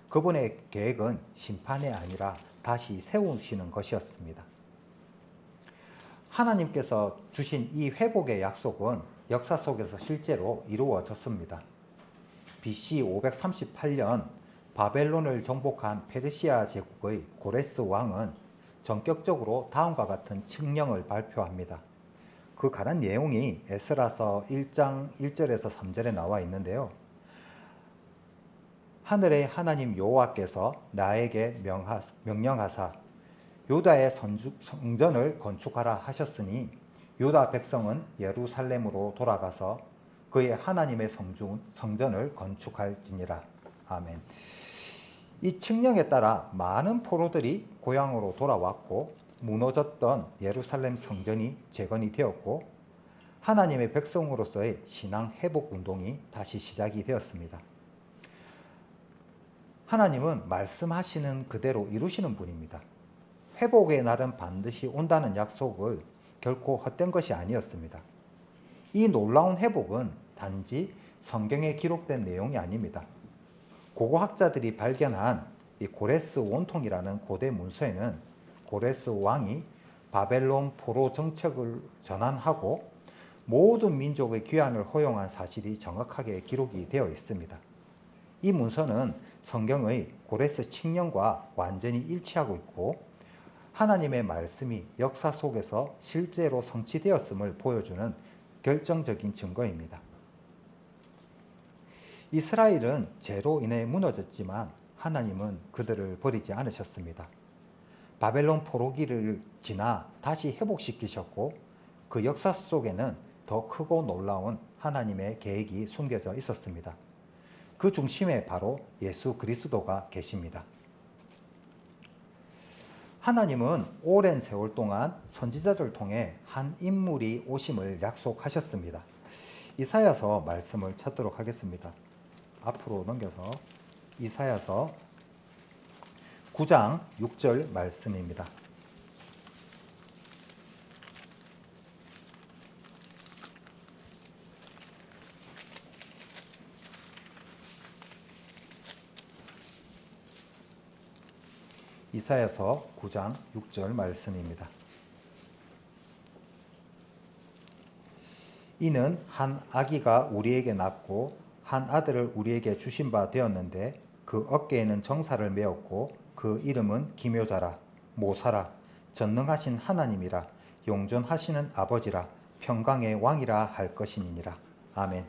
그분의 계획은 심판이 아니라 다시 세우시는 것이었습니다. 하나님께서 주신 이 회복의 약속은 역사 속에서 실제로 이루어졌습니다. BC 538년 바벨론을 정복한 페르시아 제국의 고레스 왕은 전격적으로 다음과 같은 칙령을 발표합니다. 그 관한 내용이 에스라서 1장 1절에서 3절에 나와 있는데요. 하늘의 하나님 여호와께서 나에게 명령하사 유다의 성전을 건축하라 하셨으니 유다 백성은 예루살렘으로 돌아가서 그의 하나님의 성전을 건축할지니라. 아멘. 이 칙령에 따라 많은 포로들이 고향으로 돌아왔고 무너졌던 예루살렘 성전이 재건이 되었고 하나님의 백성으로서의 신앙 회복 운동이 다시 시작이 되었습니다. 하나님은 말씀하시는 그대로 이루시는 분입니다. 회복의 날은 반드시 온다는 약속을 결코 헛된 것이 아니었습니다. 이 놀라운 회복은 단지 성경에 기록된 내용이 아닙니다. 고고학자들이 발견한 이 고레스 원통이라는 고대 문서에는 고레스 왕이 바벨론 포로 정책을 전환하고 모든 민족의 귀환을 허용한 사실이 정확하게 기록이 되어 있습니다. 이 문서는 성경의 고레스 칙령과 완전히 일치하고 있고 하나님의 말씀이 역사 속에서 실제로 성취되었음을 보여주는 결정적인 증거입니다. 이스라엘은 죄로 인해 무너졌지만 하나님은 그들을 버리지 않으셨습니다. 바벨론 포로기를 지나 다시 회복시키셨고 그 역사 속에는 더 크고 놀라운 하나님의 계획이 숨겨져 있었습니다. 그 중심에 바로 예수 그리스도가 계십니다. 하나님은 오랜 세월 동안 선지자들을 통해 한 인물이 오심을 약속하셨습니다. 이사야서 말씀을 찾도록 하겠습니다. 앞으로 넘겨서 이사야서 9장 6절 말씀입니다. 이사야서 9장 6절 말씀입니다. 이는 한 아기가 우리에게 낳고 한 아들을 우리에게 주신 바 되었는데 그 어깨에는 정사를 메었고 그 이름은 기묘자라 모사라 전능하신 하나님이라 용존하시는 아버지라 평강의 왕이라 할 것이니라. 아멘.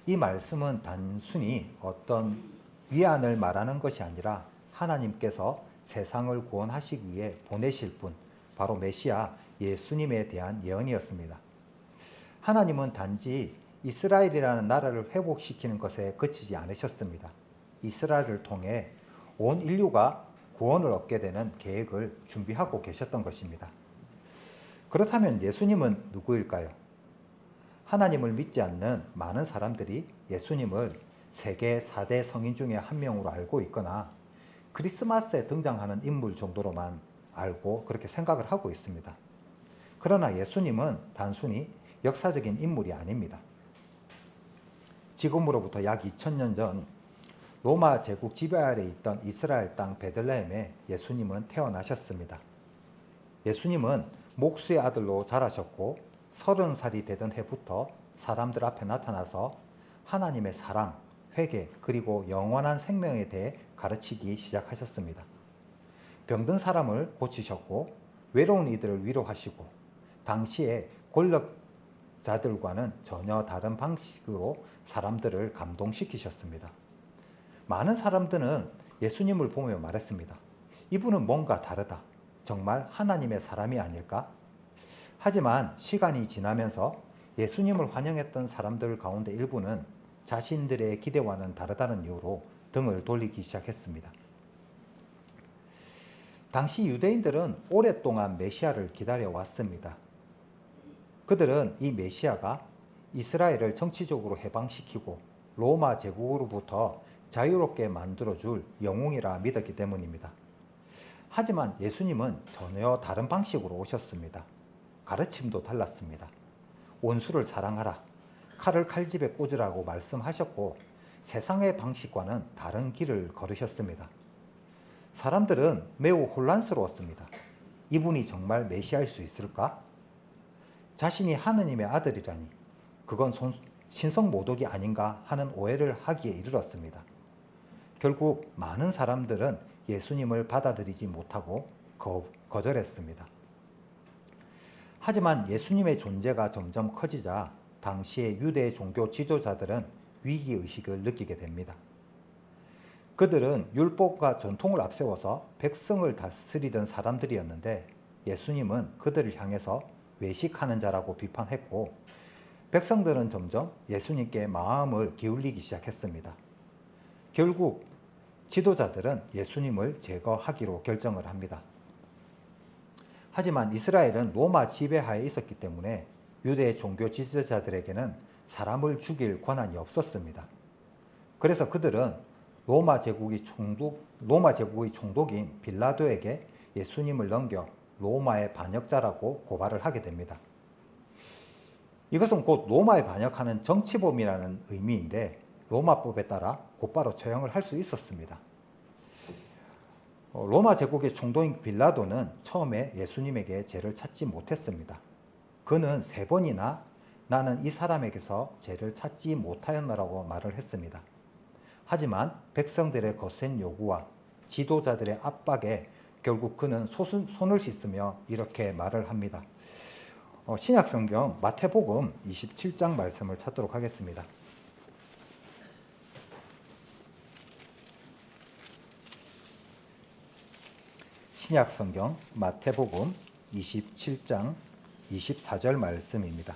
이 말씀은 단순히 어떤 위안을 말하는 것이 아니라 하나님께서 세상을 구원하시기 위해 보내실 분, 바로 메시아 예수님에 대한 예언이었습니다. 하나님은 단지 이스라엘이라는 나라를 회복시키는 것에 그치지 않으셨습니다. 이스라엘을 통해 온 인류가 구원을 얻게 되는 계획을 준비하고 계셨던 것입니다. 그렇다면 예수님은 누구일까요? 하나님을 믿지 않는 많은 사람들이 예수님을 세계 4대 성인 중에 한 명으로 알고 있거나 크리스마스에 등장하는 인물 정도로만 알고 그렇게 생각을 하고 있습니다. 그러나 예수님은 단순히 역사적인 인물이 아닙니다. 지금으로부터 약 2000년 전 로마 제국 지배 아래 있던 이스라엘 땅 베들레헴에 예수님은 태어나셨습니다. 예수님은 목수의 아들로 자라셨고 30살이 되던 해부터 사람들 앞에 나타나서 하나님의 사랑, 회개, 그리고 영원한 생명에 대해 가르치기 시작하셨습니다. 병든 사람을 고치셨고 외로운 이들을 위로하시고 당시의 권력자들과는 전혀 다른 방식으로 사람들을 감동시키셨습니다. 많은 사람들은 예수님을 보며 말했습니다. 이분은 뭔가 다르다. 정말 하나님의 사람이 아닐까? 하지만 시간이 지나면서 예수님을 환영했던 사람들 가운데 일부는 자신들의 기대와는 다르다는 이유로 등을 돌리기 시작했습니다. 당시 유대인들은 오랫동안 메시아를 기다려왔습니다. 그들은 이 메시아가 이스라엘을 정치적으로 해방시키고 로마 제국으로부터 자유롭게 만들어줄 영웅이라 믿었기 때문입니다. 하지만 예수님은 전혀 다른 방식으로 오셨습니다. 가르침도 달랐습니다. 원수를 사랑하라, 칼을 칼집에 꽂으라고 말씀하셨고 세상의 방식과는 다른 길을 걸으셨습니다. 사람들은 매우 혼란스러웠습니다. 이분이 정말 메시아일 수 있을까? 자신이 하느님의 아들이라니 그건 신성모독이 아닌가 하는 오해를 하기에 이르렀습니다. 결국 많은 사람들은 예수님을 받아들이지 못하고 거절했습니다. 하지만 예수님의 존재가 점점 커지자 당시의 유대 종교 지도자들은 위기의식을 느끼게 됩니다. 그들은 율법과 전통을 앞세워서 백성을 다스리던 사람들이었는데 예수님은 그들을 향해서 외식하는 자라고 비판했고 백성들은 점점 예수님께 마음을 기울이기 시작했습니다. 결국 지도자들은 예수님을 제거하기로 결정을 합니다. 하지만 이스라엘은 로마 지배하에 있었기 때문에 유대 종교 지도자들에게는 사람을 죽일 권한이 없었습니다. 그래서 그들은 로마 제국의 총독인 빌라도에게 예수님을 넘겨 로마의 반역자라고 고발을 하게 됩니다. 이것은 곧 로마에 반역하는 정치범이라는 의미인데 로마법에 따라 곧바로 처형을 할 수 있었습니다. 로마 제국의 총독인 빌라도는 처음에 예수님에게 죄를 찾지 못했습니다. 그는 3번이나 나는 이 사람에게서 죄를 찾지 못하였나라고 말을 했습니다. 하지만 백성들의 거센 요구와 지도자들의 압박에 결국 그는 손을 씻으며 이렇게 말을 합니다. 신약성경 마태복음 27장 말씀을 찾도록 하겠습니다. 신약성경 마태복음 27장 24절 말씀입니다.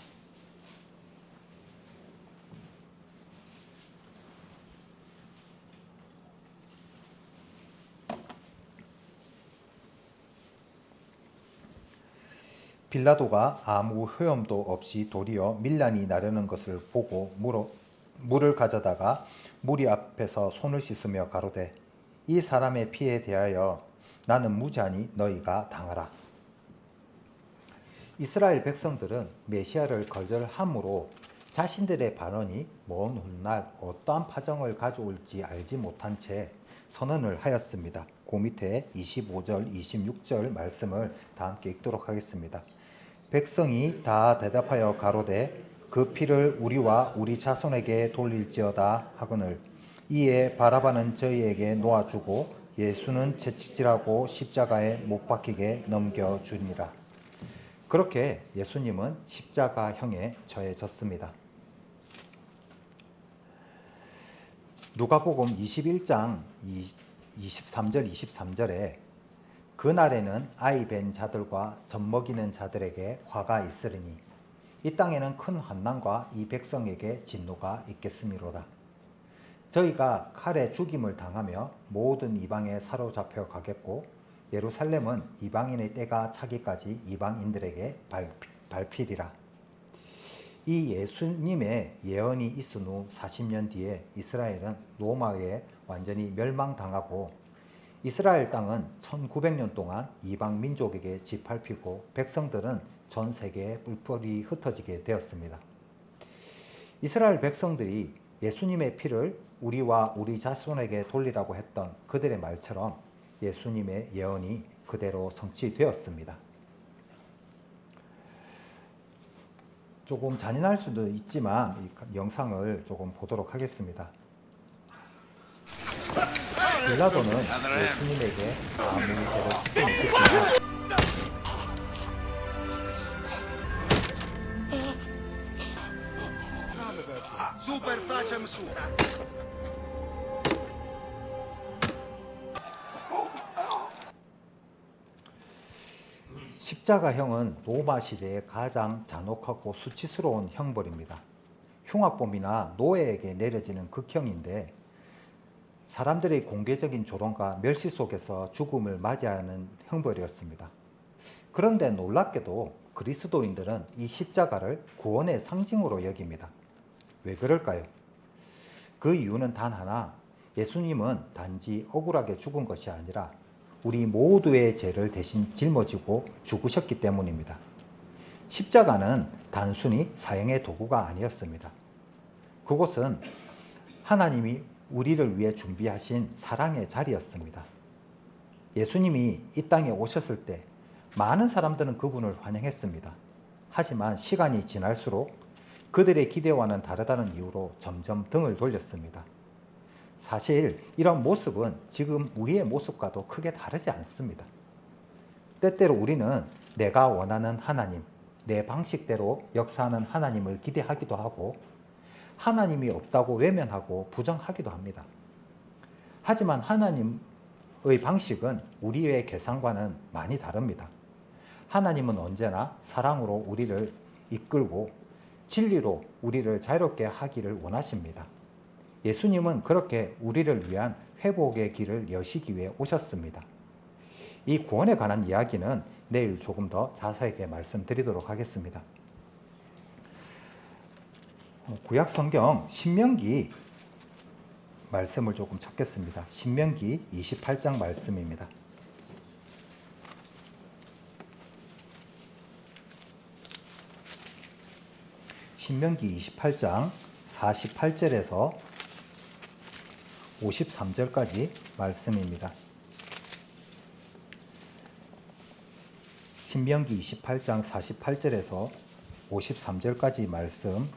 빌라도가 아무 허염도 없이 도리어 밀란이 나르는 것을 보고 물을 가져다가 무리 앞에서 손을 씻으며 가로되 이 사람의 피에 대하여 나는 무죄하니 너희가 당하라. 이스라엘 백성들은 메시아를 거절함으로 자신들의 발언이 먼 훗날 어떠한 파장을 가져올지 알지 못한 채 선언을 하였습니다. 그 밑에 25절, 26절 말씀을 다 함께 읽도록 하겠습니다. 백성이 다 대답하여 가로되 그 피를 우리와 우리 자손에게 돌릴지어다 하거늘 이에 바라바는 저희에게 놓아주고 예수는 채찍질하고 십자가에 못 박히게 넘겨주니라. 그렇게 예수님은 십자가형에 처해졌습니다. 누가복음 21장 23절 23절에 그날에는 아이 벤 자들과 젖먹이는 자들에게 화가 있으리니 이 땅에는 큰 환난과 이 백성에게 진노가 있겠음이로다. 저희가 칼에 죽임을 당하며 모든 이방에 사로잡혀 가겠고 예루살렘은 이방인의 때가 차기까지 이방인들에게 밟히리라. 이 예수님의 예언이 있은 후 40년 뒤에 이스라엘은 로마에 완전히 멸망당하고 이스라엘 땅은 1900년 동안 이방 민족에게 짓밟히고 백성들은 전 세계에 뿔뿔이 흩어지게 되었습니다. 이스라엘 백성들이 예수님의 피를 우리와 우리 자손에게 돌리라고 했던 그들의 말처럼 예수님의 예언이 그대로 성취되었습니다. 조금 잔인할 수도 있지만 이 영상을 조금 보도록 하겠습니다. 빌라도는 예수님에게 아무 죄를 짓지 못했지만 Super facem su. 십자가형은 로마 시대의 가장 잔혹하고 수치스러운 형벌입니다. 흉악범이나 노예에게 내려지는 극형인데 사람들의 공개적인 조롱과 멸시 속에서 죽음을 맞이하는 형벌이었습니다. 그런데 놀랍게도 그리스도인들은 이 십자가를 구원의 상징으로 여깁니다. 왜 그럴까요? 그 이유는 단 하나, 예수님은 단지 억울하게 죽은 것이 아니라 우리 모두의 죄를 대신 짊어지고 죽으셨기 때문입니다. 십자가는 단순히 사형의 도구가 아니었습니다. 그곳은 하나님이 우리를 위해 준비하신 사랑의 자리였습니다. 예수님이 이 땅에 오셨을 때 많은 사람들은 그분을 환영했습니다. 하지만 시간이 지날수록 그들의 기대와는 다르다는 이유로 점점 등을 돌렸습니다. 사실 이런 모습은 지금 우리의 모습과도 크게 다르지 않습니다. 때때로 우리는 내가 원하는 하나님, 내 방식대로 역사하는 하나님을 기대하기도 하고 하나님이 없다고 외면하고 부정하기도 합니다. 하지만 하나님의 방식은 우리의 계산과는 많이 다릅니다. 하나님은 언제나 사랑으로 우리를 이끌고 진리로 우리를 자유롭게 하기를 원하십니다. 예수님은 그렇게 우리를 위한 회복의 길을 여시기 위해 오셨습니다. 이 구원에 관한 이야기는 내일 조금 더 자세하게 말씀드리도록 하겠습니다. 구약 성경 신명기 말씀을 조금 찾겠습니다. 신명기 28장 말씀입니다. 신명기 28장 48절에서 53절까지 말씀입니다. 신명기 28장 48절에서 53절까지 말씀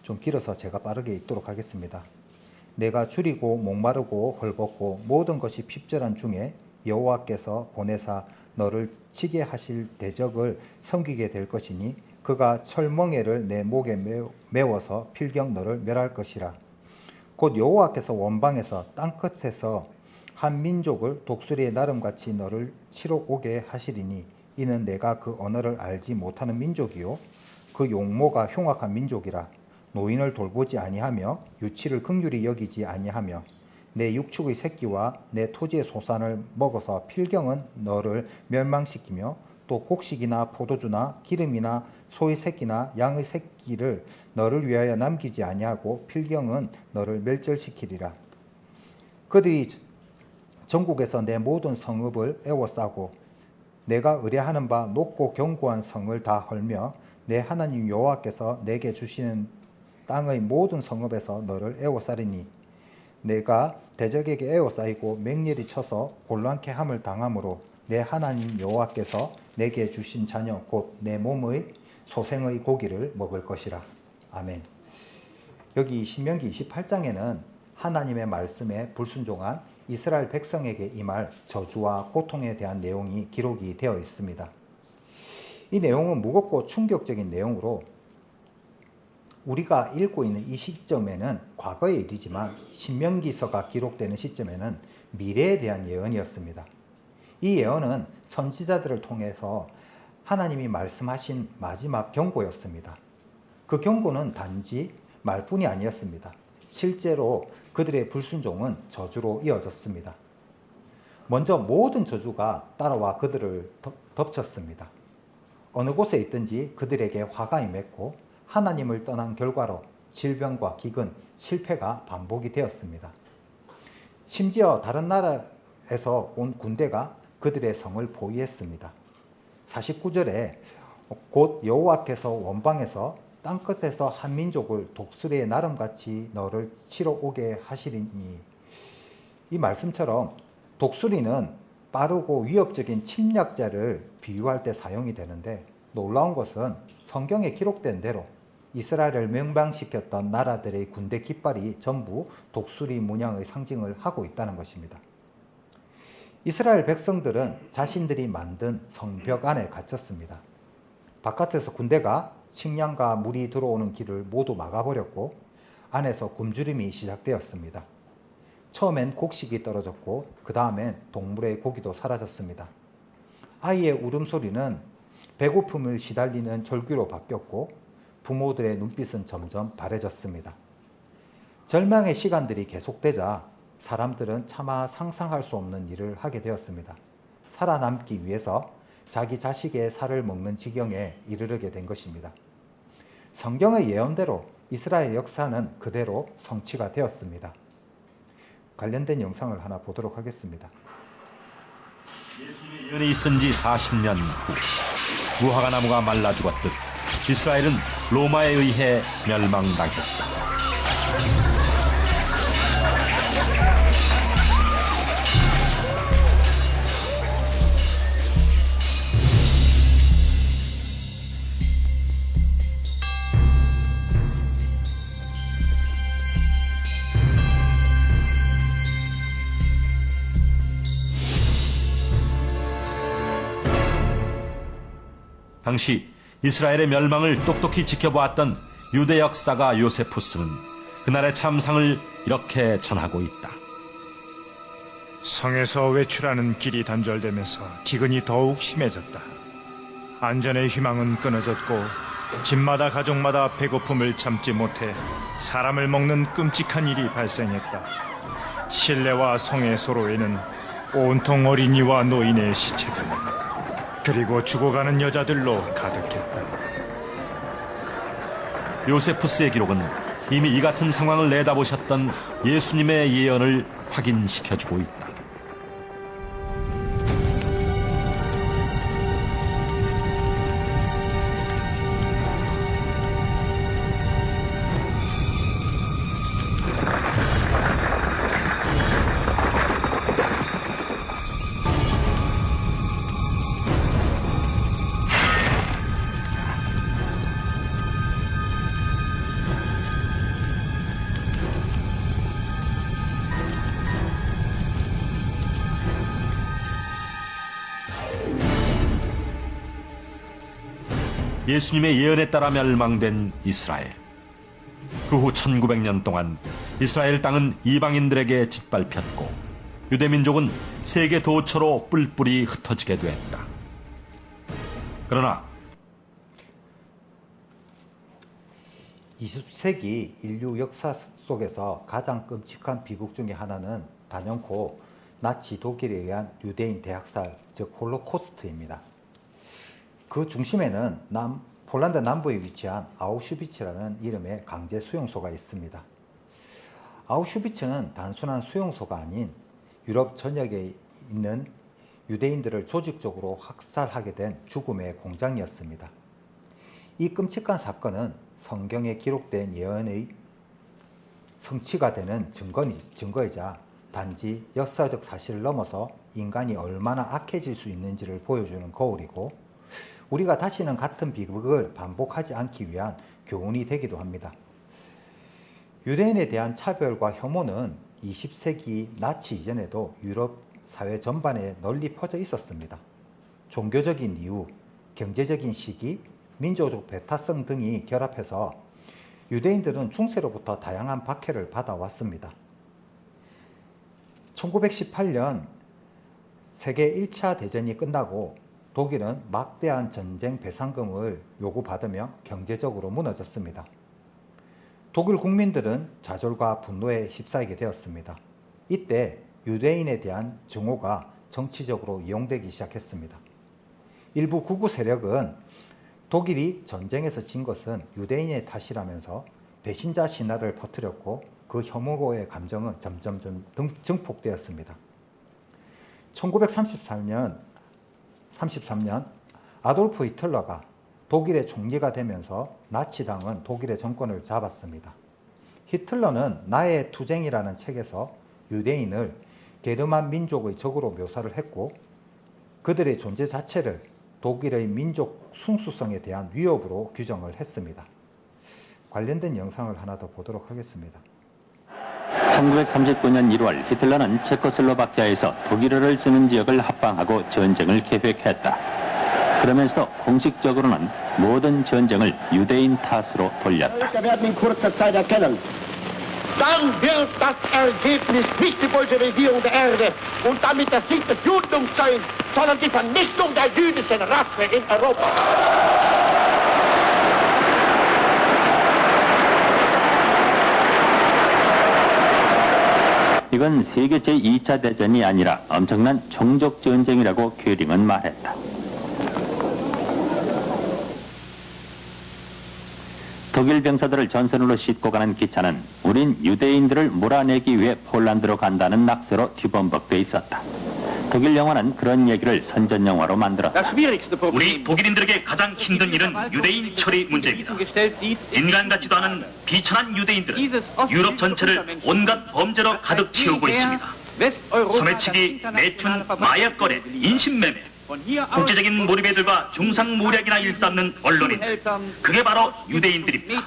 좀 길어서 제가 빠르게 읽도록 하겠습니다. 내가 줄이고 목마르고 헐벗고 모든 것이 핍절한 중에 여호와께서 보내사 너를 치게 하실 대적을 섬기게 될 것이니 그가 철멍에를 내 목에 메워서 필경 너를 멸할 것이라. 곧 여호와께서 원방에서 땅끝에서 한 민족을 독수리의 나름같이 너를 치러 오게 하시리니 이는 내가 그 언어를 알지 못하는 민족이요 그 용모가 흉악한 민족이라. 노인을 돌보지 아니하며 유치를 긍휼히 여기지 아니하며 내 육축의 새끼와 내 토지의 소산을 먹어서 필경은 너를 멸망시키며 또 곡식이나 포도주나 기름이나 소의 새끼나 양의 새끼를 너를 위하여 남기지 아니하고 필경은 너를 멸절시키리라. 그들이 전국에서 내 모든 성읍을 에워싸고 내가 의뢰하는 바 높고 견고한 성을 다 헐며 내 하나님 여호와께서 내게 주시는 땅의 모든 성읍에서 너를 에워싸리니 내가 대적에게 에워싸이고 맹렬히 쳐서 곤란케 함을 당함으로 내 하나님 여호와께서 내게 주신 자녀 곧 내 몸의 소생의 고기를 먹을 것이라. 아멘. 여기 신명기 28장에는 하나님의 말씀에 불순종한 이스라엘 백성에게 임할 저주와 고통에 대한 내용이 기록이 되어 있습니다. 이 내용은 무겁고 충격적인 내용으로 우리가 읽고 있는 이 시점에는 과거의 일이지만 신명기서가 기록되는 시점에는 미래에 대한 예언이었습니다. 이 예언은 선지자들을 통해서 하나님이 말씀하신 마지막 경고였습니다. 그 경고는 단지 말뿐이 아니었습니다. 실제로 그들의 불순종은 저주로 이어졌습니다. 먼저 모든 저주가 따라와 그들을 덮쳤습니다. 어느 곳에 있든지 그들에게 화가 임했고 하나님을 떠난 결과로 질병과 기근, 실패가 반복이 되었습니다. 심지어 다른 나라에서 온 군대가 그들의 성을 포위했습니다. 49절에 곧 여호와께서 원방에서 땅끝에서 한 민족을 독수리의 나름같이 너를 치러 오게 하시리니. 이 말씀처럼 독수리는 빠르고 위협적인 침략자를 비유할 때 사용이 되는데, 놀라운 것은 성경에 기록된 대로 이스라엘을 멸망시켰던 나라들의 군대 깃발이 전부 독수리 문양의 상징을 하고 있다는 것입니다. 이스라엘 백성들은 자신들이 만든 성벽 안에 갇혔습니다. 바깥에서 군대가 식량과 물이 들어오는 길을 모두 막아버렸고 안에서 굶주림이 시작되었습니다. 처음엔 곡식이 떨어졌고 그 다음엔 동물의 고기도 사라졌습니다. 아이의 울음소리는 배고픔을 시달리는 절규로 바뀌었고 부모들의 눈빛은 점점 바래졌습니다. 절망의 시간들이 계속되자 사람들은 차마 상상할 수 없는 일을 하게 되었습니다. 살아남기 위해서 자기 자식의 살을 먹는 지경에 이르게 된 것입니다. 성경의 예언대로 이스라엘 역사는 그대로 성취가 되었습니다. 관련된 영상을 하나 보도록 하겠습니다. 예수님의 예언이 있은 지 40년 후 무화과 나무가 말라 죽었듯 이스라엘은 로마에 의해 멸망당했다. 당시 이스라엘의 멸망을 똑똑히 지켜보았던 유대 역사가 요세푸스는 그날의 참상을 이렇게 전하고 있다. 성에서 외출하는 길이 단절되면서 기근이 더욱 심해졌다. 안전의 희망은 끊어졌고 집마다 가족마다 배고픔을 참지 못해 사람을 먹는 끔찍한 일이 발생했다. 실내와 성의 소로에는 온통 어린이와 노인의 시체들, 그리고 죽어가는 여자들로 가득했다. 요세푸스의 기록은 이미 이 같은 상황을 내다보셨던 예수님의 예언을 확인시켜주고 있다. 예수님의 예언에 따라 멸망된 이스라엘. 그 후 1900년 동안 이스라엘 땅은 이방인들에게 짓밟혔고 유대민족은 세계 도처로 뿔뿔이 흩어지게 됐다. 그러나 20세기 인류 역사 속에서 가장 끔찍한 비극 중에 하나는 단연코 나치 독일에 의한 유대인 대학살, 즉 홀로코스트입니다. 그 중심에는 폴란드 남부에 위치한 아우슈비츠라는 이름의 강제 수용소가 있습니다. 아우슈비츠는 단순한 수용소가 아닌 유럽 전역에 있는 유대인들을 조직적으로 학살하게 된 죽음의 공장이었습니다. 이 끔찍한 사건은 성경에 기록된 예언의 성취가 되는 증거이자 단지 역사적 사실을 넘어서 인간이 얼마나 악해질 수 있는지를 보여주는 거울이고, 우리가 다시는 같은 비극을 반복하지 않기 위한 교훈이 되기도 합니다. 유대인에 대한 차별과 혐오는 20세기 나치 이전에도 유럽 사회 전반에 널리 퍼져 있었습니다. 종교적인 이유, 경제적인 시기, 민족적 배타성 등이 결합해서 유대인들은 중세로부터 다양한 박해를 받아왔습니다. 1918년 세계 1차 대전이 끝나고 독일은 막대한 전쟁 배상금을 요구받으며 경제적으로 무너졌습니다. 독일 국민들은 좌절과 분노에 휩싸이게 되었습니다. 이때 유대인에 대한 증오가 정치적으로 이용되기 시작했습니다. 일부 극우 세력은 독일이 전쟁에서 진 것은 유대인의 탓이라면서 배신자 신화를 퍼뜨렸고 그 혐오의 감정은 점점 증폭되었습니다. 1933년 아돌프 히틀러가 독일의 총리가 되면서 나치당은 독일의 정권을 잡았습니다. 히틀러는 나의 투쟁이라는 책에서 유대인을 게르만 민족의 적으로 묘사를 했고 그들의 존재 자체를 독일의 민족 숭수성에 대한 위협으로 규정을 했습니다. 관련된 영상을 하나 더 보도록 하겠습니다. 1939년 1월 히틀러는 체코슬로바키아에서 독일어를 쓰는 지역을 합방하고 전쟁을 계획했다. 그러면서도 공식적으로는 모든 전쟁을 유대인 탓으로 돌렸다. Wir werden in kurzer Zeit erkennen. Dann wird das Ergebnis nicht die Bolschewisierung der Erde und damit der Sieg des Judentums sein, sondern die Vernichtung der jüdischen Rasse in Europa. 이건 세계 제2차 대전이 아니라 엄청난 종족 전쟁이라고 göring은 말했다. 독일 병사들을 전선으로 싣고 가는 기차는 우린 유대인들을 몰아내기 위해 폴란드로 간다는 낙서로 뒤범벅돼 있었다. 독일 영화는 그런 얘기를 선전 영화로 만들었다. 우리 독일인들에게 가장 힘든 일은 유대인 처리 문제입니다. 인간 같지도 않은 비천한 유대인들은 유럽 전체를 온갖 범죄로 가득 채우고 있습니다. 소매치기, 매춘, 마약 거래, 인신매매, 국제적인 몰입애들과 중상모략이나 일삼는 언론인, 그게 바로 유대인들입니다.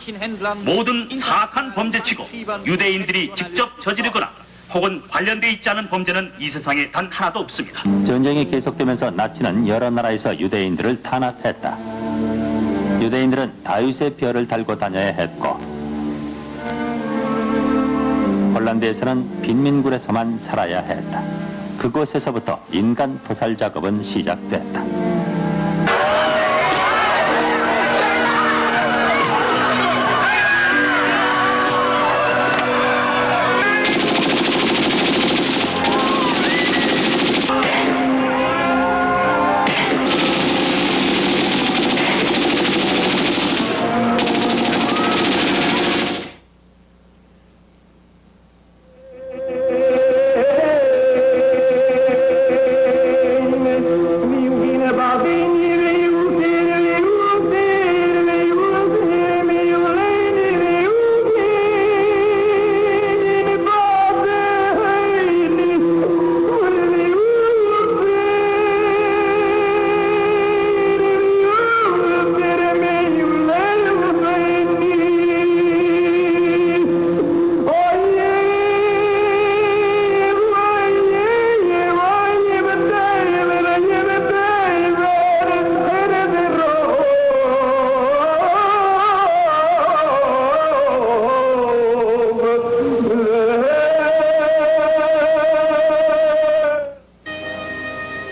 모든 사악한 범죄치고 유대인들이 직접 저지르거나 혹은 관련돼 있지 않은 범죄는 이 세상에 단 하나도 없습니다. 전쟁이 계속되면서 나치는 여러 나라에서 유대인들을 탄압했다. 유대인들은 다윗의 별을 달고 다녀야 했고 폴란드에서는 빈민굴에서만 살아야 했다. 그곳에서부터 인간 도살 작업은 시작됐다.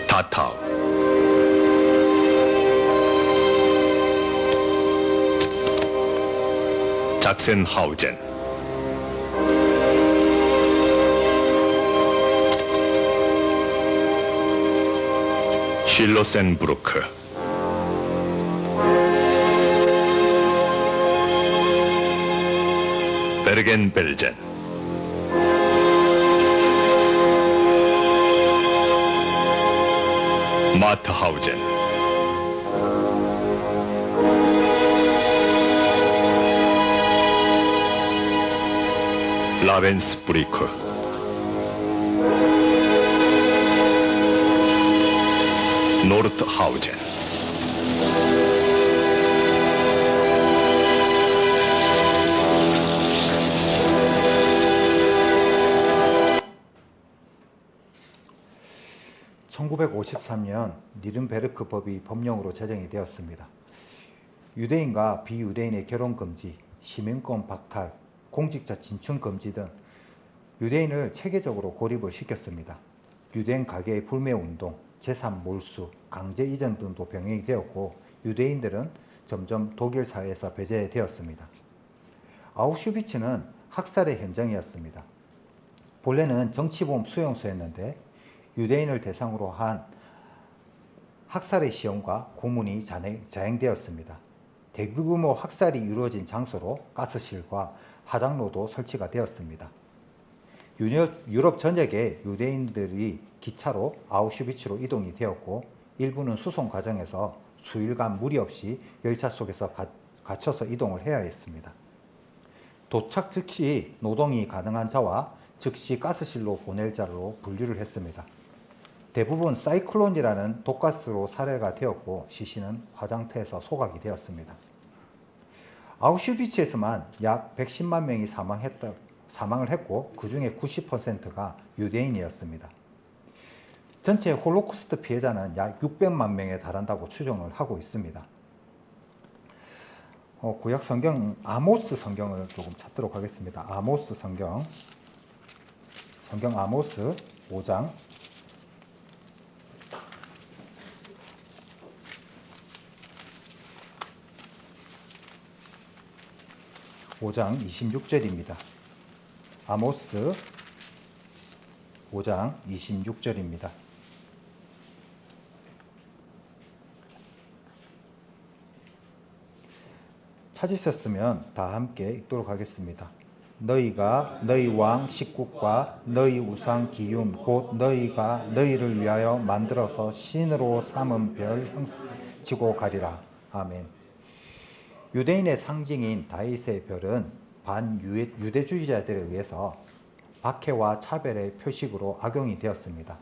다타우 작센하우젠 실로센부르크 베르겐벨젠 마트하우젠 라벤스부리크 노르트하우젠 (1953년) 니른베르크 법이 법령으로 제정이 되었습니다. 유대인과 비유대인의 결혼 금지, 시민권 박탈, 공직자 진출 금지 등 유대인을 체계적으로 고립을 시켰습니다. 유대인 가계의 불매운동, 재산 몰수, 강제 이전 등도 병행이 되었고 유대인들은 점점 독일 사회에서 배제되었습니다. 아우슈비츠는 학살의 현장이었습니다. 본래는 정치범 수용소였는데 유대인을 대상으로 한 학살의 시험과 고문이 자행되었습니다. 대규모 학살이 이루어진 장소로 가스실과 화장로도 설치가 되었습니다. 유럽 전역의 유대인들이 기차로 아우슈비츠로 이동이 되었고 일부는 수송 과정에서 수일간 무리 없이 열차 속에서 갇혀서 이동을 해야 했습니다. 도착 즉시 노동이 가능한 자와 즉시 가스실로 보낼 자로 분류를 했습니다. 대부분 사이클론이라는 독가스로 살해가 되었고 시신은 화장터에서 소각이 되었습니다. 아우슈비츠에서만 약 110만 명이 사망을 했고 그 중에 90%가 유대인이었습니다. 전체 홀로코스트 피해자는 약 600만 명에 달한다고 추정을 하고 있습니다. 구약 성경 아모스 성경을 조금 찾도록 하겠습니다. 아모스 성경 아모스 5장 26절입니다. 아모스 5장 26절입니다. 찾으셨으면 다 함께 읽도록 하겠습니다. 너희가 너희 왕 식국과 너희 우상 기욤 곧 너희가 너희를 위하여 만들어서 신으로 삼은 별 지고 가리라. 아멘. 유대인의 상징인 다윗의 별은 반유대주의자들에 의해서 박해와 차별의 표식으로 악용이 되었습니다.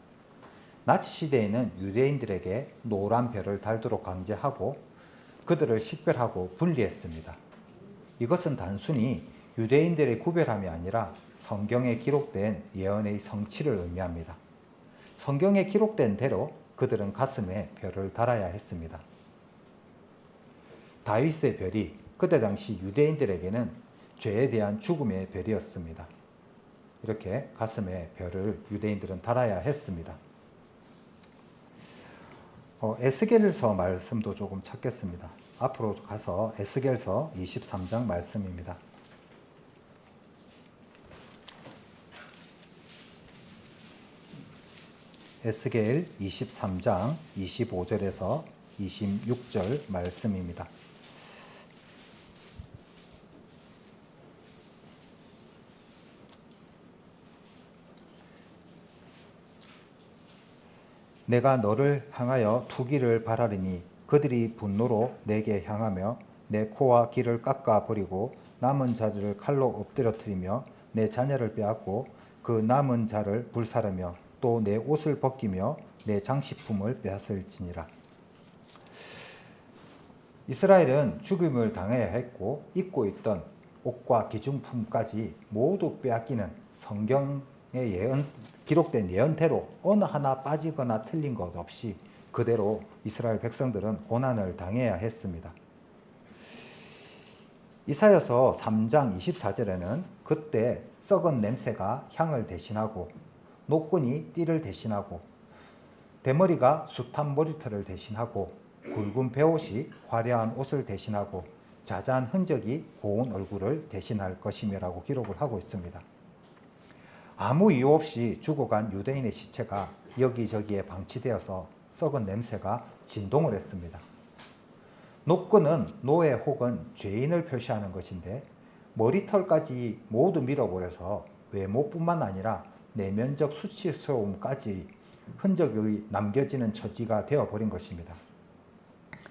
나치 시대에는 유대인들에게 노란 별을 달도록 강제하고 그들을 식별하고 분리했습니다. 이것은 단순히 유대인들의 구별함이 아니라 성경에 기록된 예언의 성취를 의미합니다. 성경에 기록된 대로 그들은 가슴에 별을 달아야 했습니다. 다윗의 별이 그때 당시 유대인들에게는 죄에 대한 죽음의 별이었습니다. 이렇게 가슴에 별을 유대인들은 달아야 했습니다. 에스겔서 말씀도 조금 찾겠습니다. 앞으로 가서 에스겔서 23장 말씀입니다. 에스겔 23장 25절에서 26절 말씀입니다. 내가 너를 향하여 투기를 발하리니 그들이 분노로 내게 향하며 내 코와 귀를 깎아 버리고 남은 자들을 칼로 엎드러뜨리며 내 자녀를 빼앗고 그 남은 자를 불사르며 또 내 옷을 벗기며 내 장식품을 빼앗을지니라. 이스라엘은 죽임을 당해야 했고 입고 있던 옷과 기중품까지 모두 빼앗기는 성경의 기록된 예언대로 어느 하나 빠지거나 틀린 것 없이 그대로 이스라엘 백성들은 고난을 당해야 했습니다. 이사야서 3장 24절에는 그때 썩은 냄새가 향을 대신하고 노끈이 띠를 대신하고 대머리가 숱한 머리털을 대신하고 굵은 베옷이 화려한 옷을 대신하고 자자한 흔적이 고운 얼굴을 대신할 것이며라고 기록을 하고 있습니다. 아무 이유 없이 죽어간 유대인의 시체가 여기저기에 방치되어서 썩은 냄새가 진동을 했습니다. 노끈은 노예 혹은 죄인을 표시하는 것인데 머리털까지 모두 밀어버려서 외모뿐만 아니라 내면적 수치스러움까지 흔적이 남겨지는 처지가 되어버린 것입니다.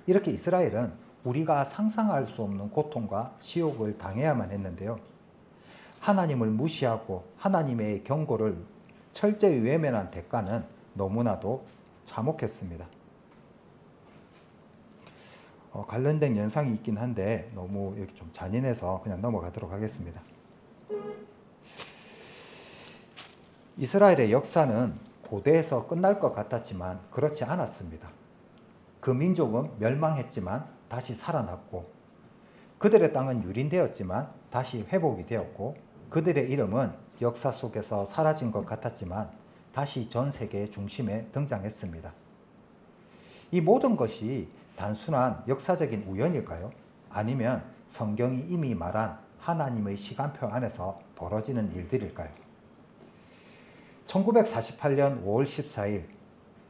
이렇게 이스라엘은 우리가 상상할 수 없는 고통과 치욕을 당해야만 했는데요. 하나님을 무시하고 하나님의 경고를 철저히 외면한 대가는 너무나도 참혹했습니다. 관련된 연상이 있긴 한데 너무 이렇게 좀 잔인해서 그냥 넘어가도록 하겠습니다. 이스라엘의 역사는 고대에서 끝날 것 같았지만 그렇지 않았습니다. 그 민족은 멸망했지만 다시 살아났고 그들의 땅은 유린되었지만 다시 회복이 되었고 그들의 이름은 역사 속에서 사라진 것 같았지만 다시 전 세계의 중심에 등장했습니다. 이 모든 것이 단순한 역사적인 우연일까요? 아니면 성경이 이미 말한 하나님의 시간표 안에서 벌어지는 일들일까요? 1948년 5월 14일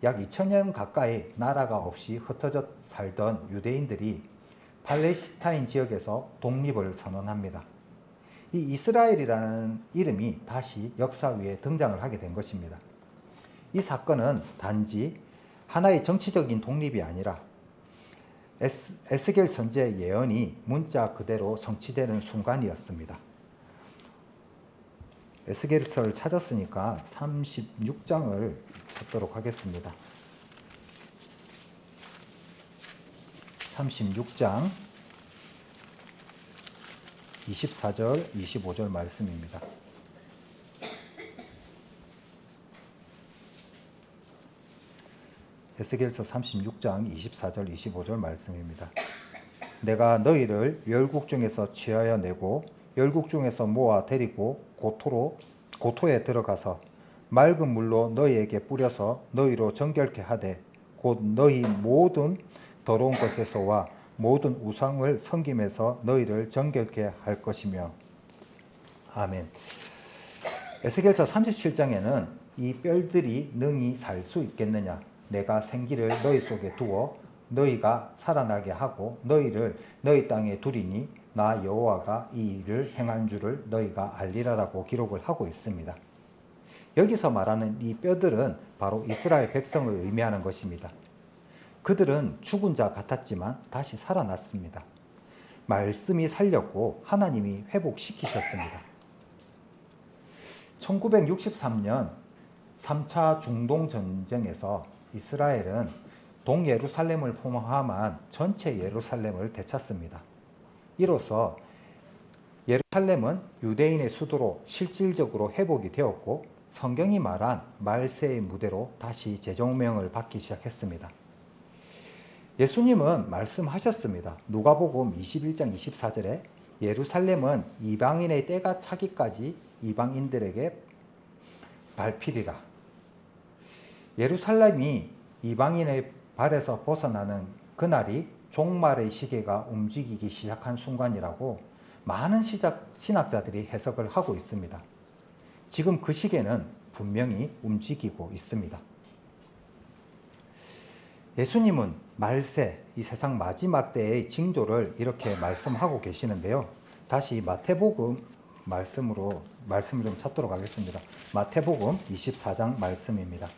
약 2000년 가까이 나라가 없이 흩어져 살던 유대인들이 팔레스타인 지역에서 독립을 선언합니다. 이 이스라엘이라는 이름이 다시 역사 위에 등장을 하게 된 것입니다. 이 사건은 단지 하나의 정치적인 독립이 아니라 에스겔 선지의 예언이 문자 그대로 성취되는 순간이었습니다. 에스겔서를 찾았으니까 36장을 찾도록 하겠습니다. 36장 24절, 25절 말씀입니다. 에스겔서 36장 24절, 25절 말씀입니다. 내가 너희를 열국 중에서 취하여 내고 열국 중에서 모아 데리고 고토에 들어가서 맑은 물로 너희에게 뿌려서 너희로 정결케 하되 곧 너희 모든 더러운 것에서와 모든 우상을 섬김에서 너희를 정결케 할 것이며. 아멘. 에스겔서 37장에는 이 뼈들이 능히 살 수 있겠느냐, 내가 생기를 너희 속에 두어 너희가 살아나게 하고 너희를 너희 땅에 두리니 나 여호와가 이 일을 행한 줄을 너희가 알리라라고 기록을 하고 있습니다. 여기서 말하는 이 뼈들은 바로 이스라엘 백성을 의미하는 것입니다. 그들은 죽은 자 같았지만 다시 살아났습니다. 말씀이 살렸고 하나님이 회복시키셨습니다. 1963년 3차 중동 전쟁에서 이스라엘은 동예루살렘을 포함한 전체 예루살렘을 되찾습니다. 이로써 예루살렘은 유대인의 수도로 실질적으로 회복이 되었고 성경이 말한 말세의 무대로 다시 재조명을 받기 시작했습니다. 예수님은 말씀하셨습니다. 누가복음 21장 24절에 예루살렘은 이방인의 때가 차기까지 이방인들에게 밟히리라. 예루살렘이 이방인의 발에서 벗어나는 그날이 종말의 시계가 움직이기 시작한 순간이라고 많은 신학자들이 해석을 하고 있습니다. 지금 그 시계는 분명히 움직이고 있습니다. 예수님은 말세, 이 세상 마지막 때의 징조를 이렇게 말씀하고 계시는데요. 다시 마태복음 말씀을 좀 찾도록 하겠습니다. 마태복음 24장 말씀입니다.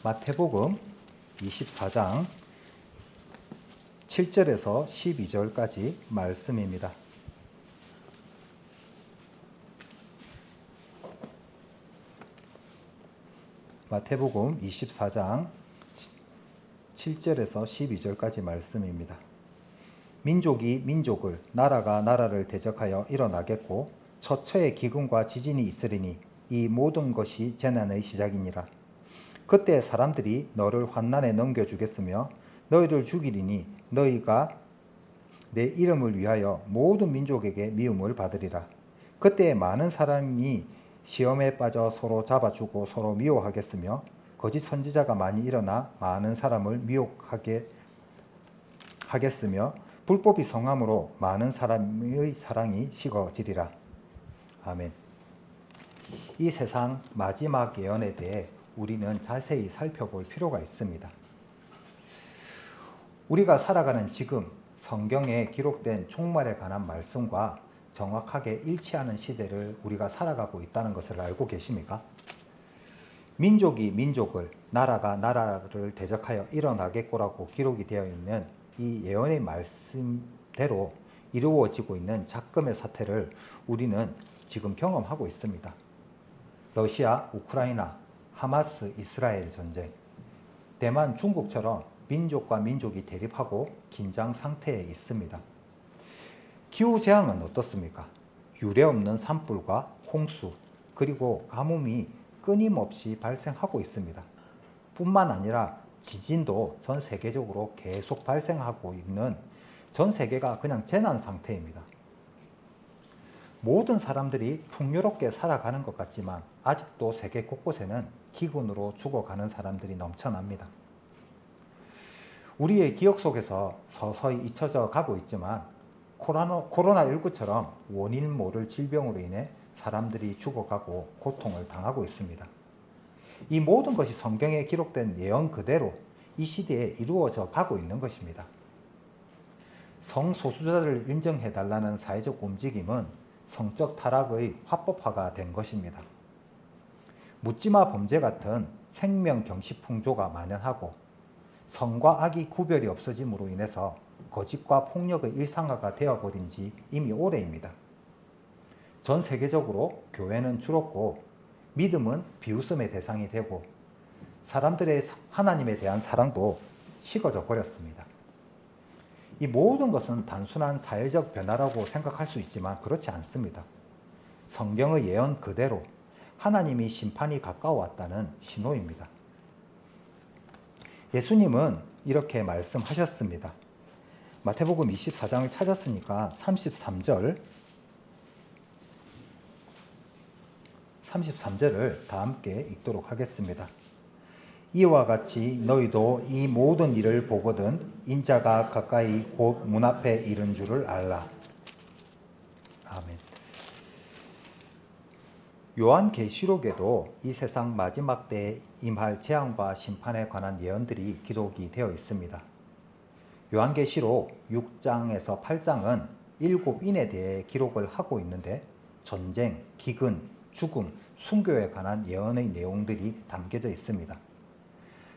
마태복음 24장 7절에서 12절까지 말씀입니다. 마태복음 24장 7절에서 12절까지 말씀입니다. 민족이 민족을, 나라가 나라를 대적하여 일어나겠고 처처의 기근과 지진이 있으리니 이 모든 것이 재난의 시작이니라. 그때 사람들이 너를 환난에 넘겨주겠으며 너희를 죽이리니 너희가 내 이름을 위하여 모든 민족에게 미움을 받으리라. 그때 많은 사람이 시험에 빠져 서로 잡아주고 서로 미워하겠으며 거짓 선지자가 많이 일어나 많은 사람을 미혹하게 하겠으며 불법이 성함으로 많은 사람의 사랑이 식어지리라. 아멘. 이 세상 마지막 예언에 대해 우리는 자세히 살펴볼 필요가 있습니다. 우리가 살아가는 지금 성경에 기록된 종말에 관한 말씀과 정확하게 일치하는 시대를 우리가 살아가고 있다는 것을 알고 계십니까? 민족이 민족을, 나라가 나라를 대적하여 일어나겠고라고 기록이 되어 있는 이 예언의 말씀대로 이루어지고 있는 작금의 사태를 우리는 지금 경험하고 있습니다. 러시아, 우크라이나, 하마스, 이스라엘 전쟁, 대만, 중국처럼 민족과 민족이 대립하고 긴장 상태에 있습니다. 기후재앙은 어떻습니까? 유례없는 산불과 홍수, 그리고 가뭄이 끊임없이 발생하고 있습니다. 뿐만 아니라 지진도 전 세계적으로 계속 발생하고 있는, 전 세계가 그냥 재난 상태입니다. 모든 사람들이 풍요롭게 살아가는 것 같지만 아직도 세계 곳곳에는 기근으로 죽어가는 사람들이 넘쳐납니다. 우리의 기억 속에서 서서히 잊혀져 가고 있지만 코로나19처럼 원인 모를 질병으로 인해 사람들이 죽어가고 고통을 당하고 있습니다. 이 모든 것이 성경에 기록된 예언 그대로 이 시대에 이루어져 가고 있는 것입니다. 성소수자를 인정해달라는 사회적 움직임은 성적 타락의 화법화가 된 것입니다. 묻지마 범죄 같은 생명 경시 풍조가 만연하고 성과 악이 구별이 없어짐으로 인해서 거짓과 폭력의 일상화가 되어버린 지 이미 오래입니다. 전 세계적으로 교회는 줄었고 믿음은 비웃음의 대상이 되고 사람들의 하나님에 대한 사랑도 식어져 버렸습니다. 이 모든 것은 단순한 사회적 변화라고 생각할 수 있지만 그렇지 않습니다. 성경의 예언 그대로 하나님이 심판이 가까워왔다는 신호입니다. 예수님은 이렇게 말씀하셨습니다. 마태복음 24장을 찾았으니까 33절을 다 함께 읽도록 하겠습니다. 이와 같이 너희도 이 모든 일을 보거든 인자가 가까이 곧 문 앞에 이른 줄을 알라. 아멘. 요한계시록에도 이 세상 마지막 때에 임할 재앙과 심판에 관한 예언들이 기록이 되어 있습니다. 요한계시록 6장에서 8장은 7인에 대해 기록을 하고 있는데 전쟁, 기근, 죽음, 순교에 관한 예언의 내용들이 담겨져 있습니다.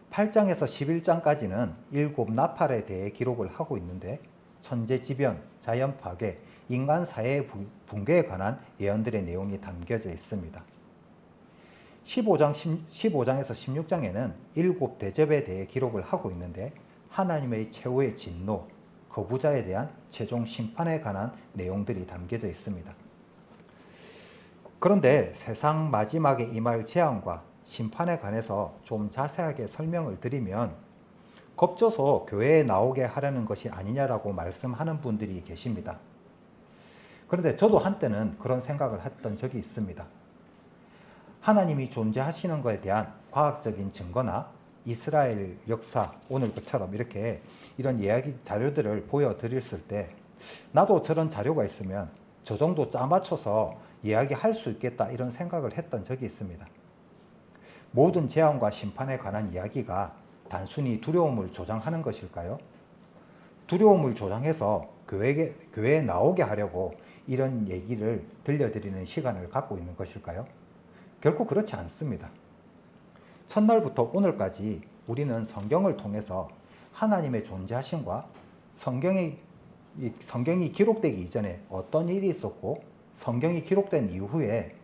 8장에서 11장까지는 7 나팔에 대해 기록을 하고 있는데 천재지변, 자연파괴, 인간 사회의 붕괴에 관한 예언들의 내용이 담겨져 있습니다. 15장에서 16장에는 7 대접에 대해 기록을 하고 있는데 하나님의 최후의 진노, 거부자에 대한 최종 심판에 관한 내용들이 담겨져 있습니다. 그런데 세상 마지막에 임할 재앙과 심판에 관해서 좀 자세하게 설명을 드리면 겁줘서 교회에 나오게 하려는 것이 아니냐라고 말씀하는 분들이 계십니다. 그런데 저도 한때는 그런 생각을 했던 적이 있습니다. 하나님이 존재하시는 것에 대한 과학적인 증거나 이스라엘 역사, 오늘 것처럼 이렇게 이런 이야기 자료들을 보여드렸을 때 나도 저런 자료가 있으면 저 정도 짜맞춰서 이야기할 수 있겠다 이런 생각을 했던 적이 있습니다. 모든 재앙과 심판에 관한 이야기가 단순히 두려움을 조장하는 것일까요? 두려움을 조장해서 교회에 나오게 하려고 이런 얘기를 들려드리는 시간을 갖고 있는 것일까요? 결코 그렇지 않습니다. 첫날부터 오늘까지 우리는 성경을 통해서 하나님의 존재하심과 성경이 기록되기 이전에 어떤 일이 있었고 성경이 기록된 이후에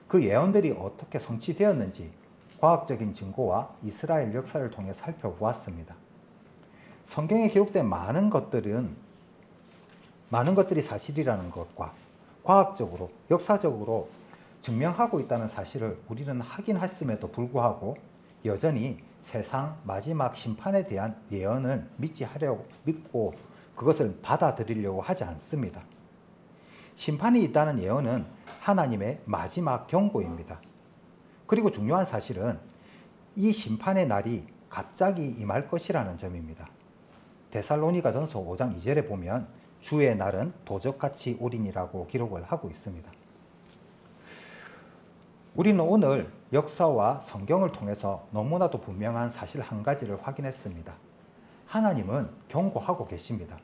그 예언들이 어떻게 성취되었는지 과학적인 증거와 이스라엘 역사를 통해 살펴보았습니다. 성경에 기록된 많은 것들이 사실이라는 것과 과학적으로, 역사적으로 증명하고 있다는 사실을 우리는 확인했음에도 불구하고 여전히 세상 마지막 심판에 대한 예언을 믿고 그것을 받아들이려고 하지 않습니다. 심판이 있다는 예언은 하나님의 마지막 경고입니다. 그리고 중요한 사실은 이 심판의 날이 갑자기 임할 것이라는 점입니다. 데살로니가전서 5장 2절에 보면 주의 날은 도적같이 오리니라고 기록을 하고 있습니다. 우리는 오늘 역사와 성경을 통해서 너무나도 분명한 사실 한 가지를 확인했습니다. 하나님은 경고하고 계십니다.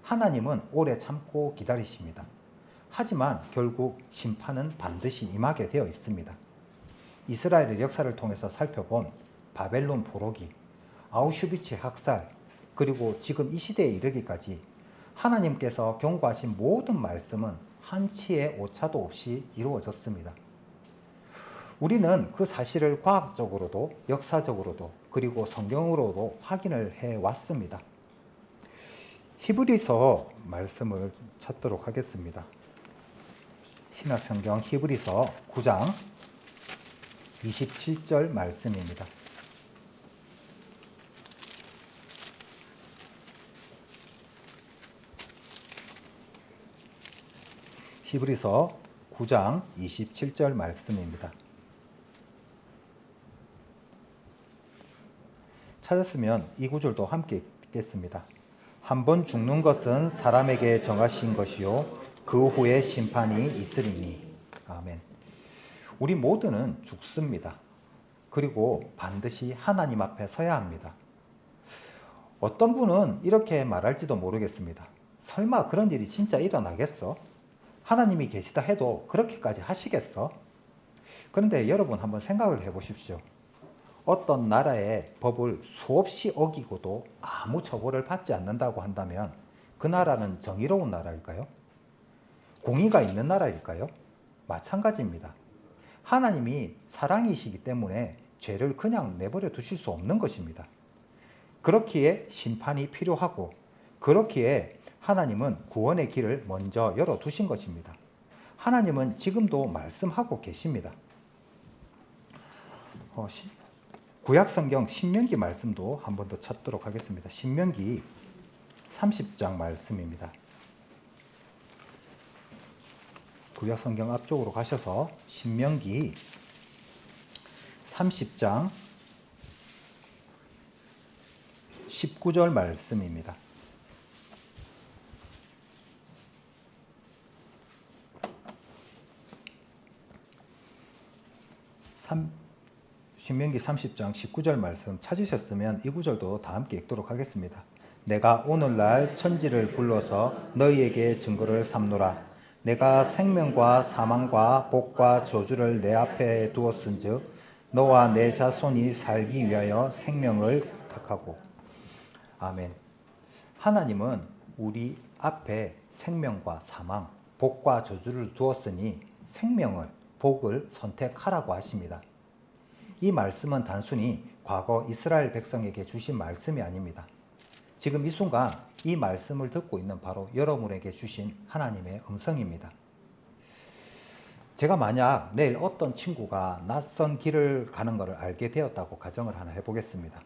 하나님은 오래 참고 기다리십니다. 하지만 결국 심판은 반드시 임하게 되어 있습니다. 이스라엘의 역사를 통해서 살펴본 바벨론 포로기, 아우슈비츠 학살, 그리고 지금 이 시대에 이르기까지 하나님께서 경고하신 모든 말씀은 한치의 오차도 없이 이루어졌습니다. 우리는 그 사실을 과학적으로도 역사적으로도 그리고 성경으로도 확인을 해왔습니다. 히브리서 말씀을 찾도록 하겠습니다. 신약성경 히브리서 9장 27절 말씀입니다. 히브리서 9장 27절 말씀입니다. 찾았으면 이 구절도 함께 읽겠습니다. 한 번 죽는 것은 사람에게 정하신 것이요 그 후에 심판이 있으리니. 아멘. 우리 모두는 죽습니다. 그리고 반드시 하나님 앞에 서야 합니다. 어떤 분은 이렇게 말할지도 모르겠습니다. 설마 그런 일이 진짜 일어나겠어? 하나님이 계시다 해도 그렇게까지 하시겠어? 그런데 여러분 한번 생각을 해보십시오. 어떤 나라의 법을 수없이 어기고도 아무 처벌을 받지 않는다고 한다면 그 나라는 정의로운 나라일까요? 공의가 있는 나라일까요? 마찬가지입니다. 하나님이 사랑이시기 때문에 죄를 그냥 내버려 두실 수 없는 것입니다. 그렇기에 심판이 필요하고 그렇기에 하나님은 구원의 길을 먼저 열어두신 것입니다. 하나님은 지금도 말씀하고 계십니다. 구약성경 신명기 말씀도 한 번 더 찾도록 하겠습니다. 신명기 30장 말씀입니다. 구약성경 앞쪽으로 가셔서 신명기 30장 19절 말씀입니다. 신명기 30장 19절 말씀 찾으셨으면 이 구절도 다 함께 읽도록 하겠습니다. 내가 오늘날 천지를 불러서 너희에게 증거를 삼노라. 내가 생명과 사망과 복과 저주를 내 앞에 두었은즉 너와 내 자손이 살기 위하여 생명을 택하고. 아멘. 하나님은 우리 앞에 생명과 사망, 복과 저주를 두었으니 생명을, 복을 선택하라고 하십니다. 이 말씀은 단순히 과거 이스라엘 백성에게 주신 말씀이 아닙니다. 지금 이 순간 이 말씀을 듣고 있는 바로 여러분에게 주신 하나님의 음성입니다. 제가 만약 내일 어떤 친구가 낯선 길을 가는 것을 알게 되었다고 가정을 하나 해보겠습니다.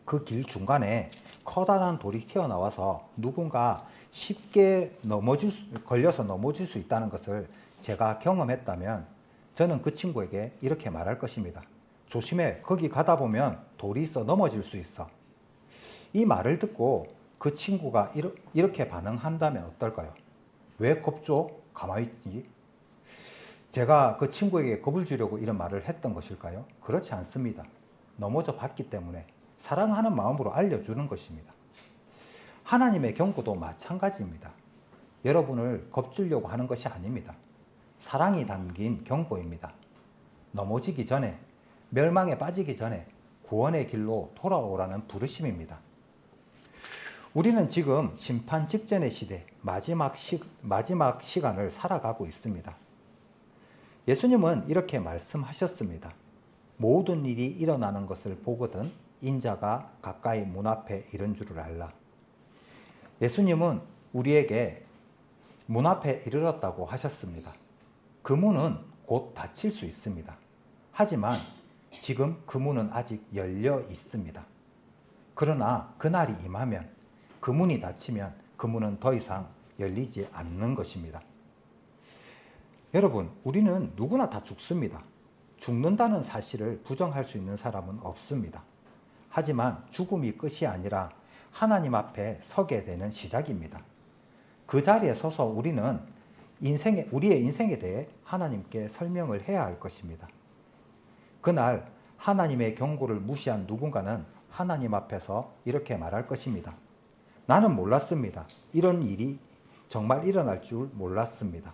그 길 중간에 커다란 돌이 튀어나와서 누군가 쉽게 걸려서 넘어질 수 있다는 것을 제가 경험했다면 저는 그 친구에게 이렇게 말할 것입니다. 조심해, 거기 가다 보면 돌이 있어 넘어질 수 있어. 이 말을 듣고 그 친구가 이렇게 반응한다면 어떨까요? 왜 겁죠? 가만히 있지. 제가 그 친구에게 겁을 주려고 이런 말을 했던 것일까요? 그렇지 않습니다. 넘어져 봤기 때문에 사랑하는 마음으로 알려주는 것입니다. 하나님의 경고도 마찬가지입니다. 여러분을 겁주려고 하는 것이 아닙니다. 사랑이 담긴 경고입니다. 넘어지기 전에, 멸망에 빠지기 전에 구원의 길로 돌아오라는 부르심입니다. 우리는 지금 심판 직전의 시대, 마지막 시간을 살아가고 있습니다. 예수님은 이렇게 말씀하셨습니다. 모든 일이 일어나는 것을 보거든 인자가 가까이 문 앞에 이른 줄을 알라. 예수님은 우리에게 문 앞에 이르렀다고 하셨습니다. 그 문은 곧 닫힐 수 있습니다. 하지만 지금 그 문은 아직 열려 있습니다. 그러나 그날이 임하면, 그 문이 닫히면 그 문은 더 이상 열리지 않는 것입니다. 여러분, 우리는 누구나 다 죽습니다. 죽는다는 사실을 부정할 수 있는 사람은 없습니다. 하지만 죽음이 끝이 아니라 하나님 앞에 서게 되는 시작입니다. 그 자리에 서서 우리는 우리의 인생에 대해 하나님께 설명을 해야 할 것입니다. 그날 하나님의 경고를 무시한 누군가는 하나님 앞에서 이렇게 말할 것입니다. 나는 몰랐습니다. 이런 일이 정말 일어날 줄 몰랐습니다.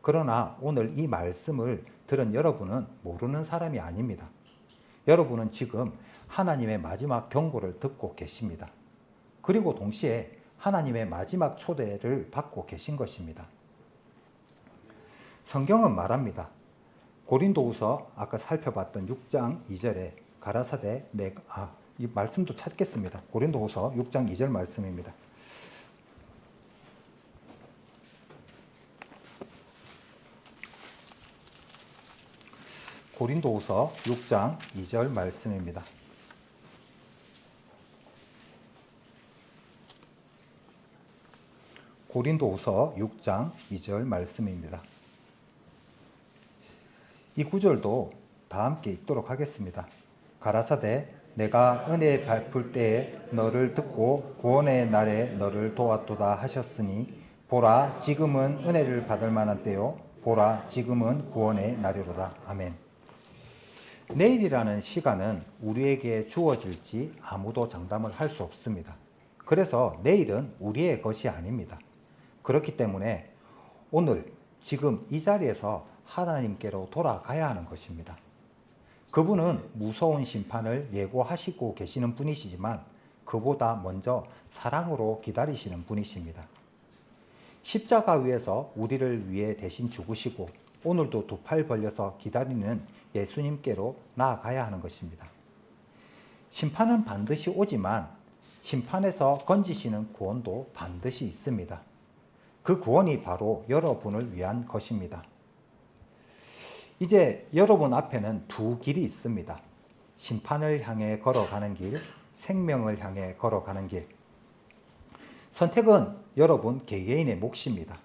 그러나 오늘 이 말씀을 들은 여러분은 모르는 사람이 아닙니다. 여러분은 지금 하나님의 마지막 경고를 듣고 계십니다. 그리고 동시에 하나님의 마지막 초대를 받고 계신 것입니다. 성경은 말합니다. 고린도후서 아까 살펴봤던 6장 2절에 가라사대 이 말씀도 찾겠습니다. 고린도후서 6장 2절 말씀입니다. 고린도후서 6장 2절 말씀입니다. 고린도후서 6장 2절 말씀입니다. 이 구절도 다 함께 읽도록 하겠습니다. 가라사대 내가 은혜 베풀 때에 너를 듣고 구원의 날에 너를 도왔도다 하셨으니 보라 지금은 은혜를 받을 만한 때요 보라 지금은 구원의 날이로다. 아멘. 내일이라는 시간은 우리에게 주어질지 아무도 장담을 할 수 없습니다. 그래서 내일은 우리의 것이 아닙니다. 그렇기 때문에 오늘 지금 이 자리에서 하나님께로 돌아가야 하는 것입니다. 그분은 무서운 심판을 예고하시고 계시는 분이시지만 그보다 먼저 사랑으로 기다리시는 분이십니다. 십자가 위에서 우리를 위해 대신 죽으시고 오늘도 두 팔 벌려서 기다리는 예수님께로 나아가야 하는 것입니다. 심판은 반드시 오지만 심판에서 건지시는 구원도 반드시 있습니다. 그 구원이 바로 여러분을 위한 것입니다. 이제 여러분 앞에는 두 길이 있습니다. 심판을 향해 걸어가는 길, 생명을 향해 걸어가는 길. 선택은 여러분 개개인의 몫입니다.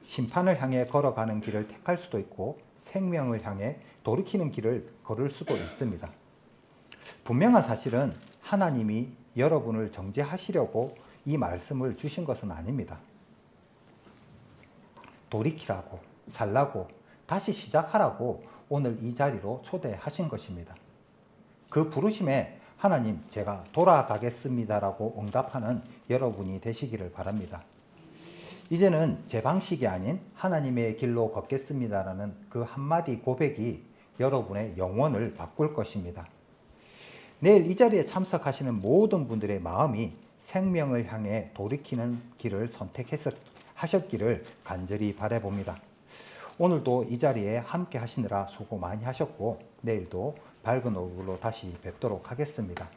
심판을 향해 걸어가는 길을 택할 수도 있고 생명을 향해 돌이키는 길을 걸을 수도 있습니다. 분명한 사실은 하나님이 여러분을 정죄하시려고 이 말씀을 주신 것은 아닙니다. 돌이키라고, 살라고, 다시 시작하라고 오늘 이 자리로 초대하신 것입니다. 그 부르심에 하나님, 제가 돌아가겠습니다라고 응답하는 여러분이 되시기를 바랍니다. 이제는 제 방식이 아닌 하나님의 길로 걷겠습니다라는 그 한마디 고백이 여러분의 영혼을 바꿀 것입니다. 내일 이 자리에 참석하시는 모든 분들의 마음이 생명을 향해 돌이키는 길을 선택하셨기를 간절히 바라봅니다. 오늘도 이 자리에 함께 하시느라 수고 많이 하셨고 내일도 밝은 얼굴로 다시 뵙도록 하겠습니다.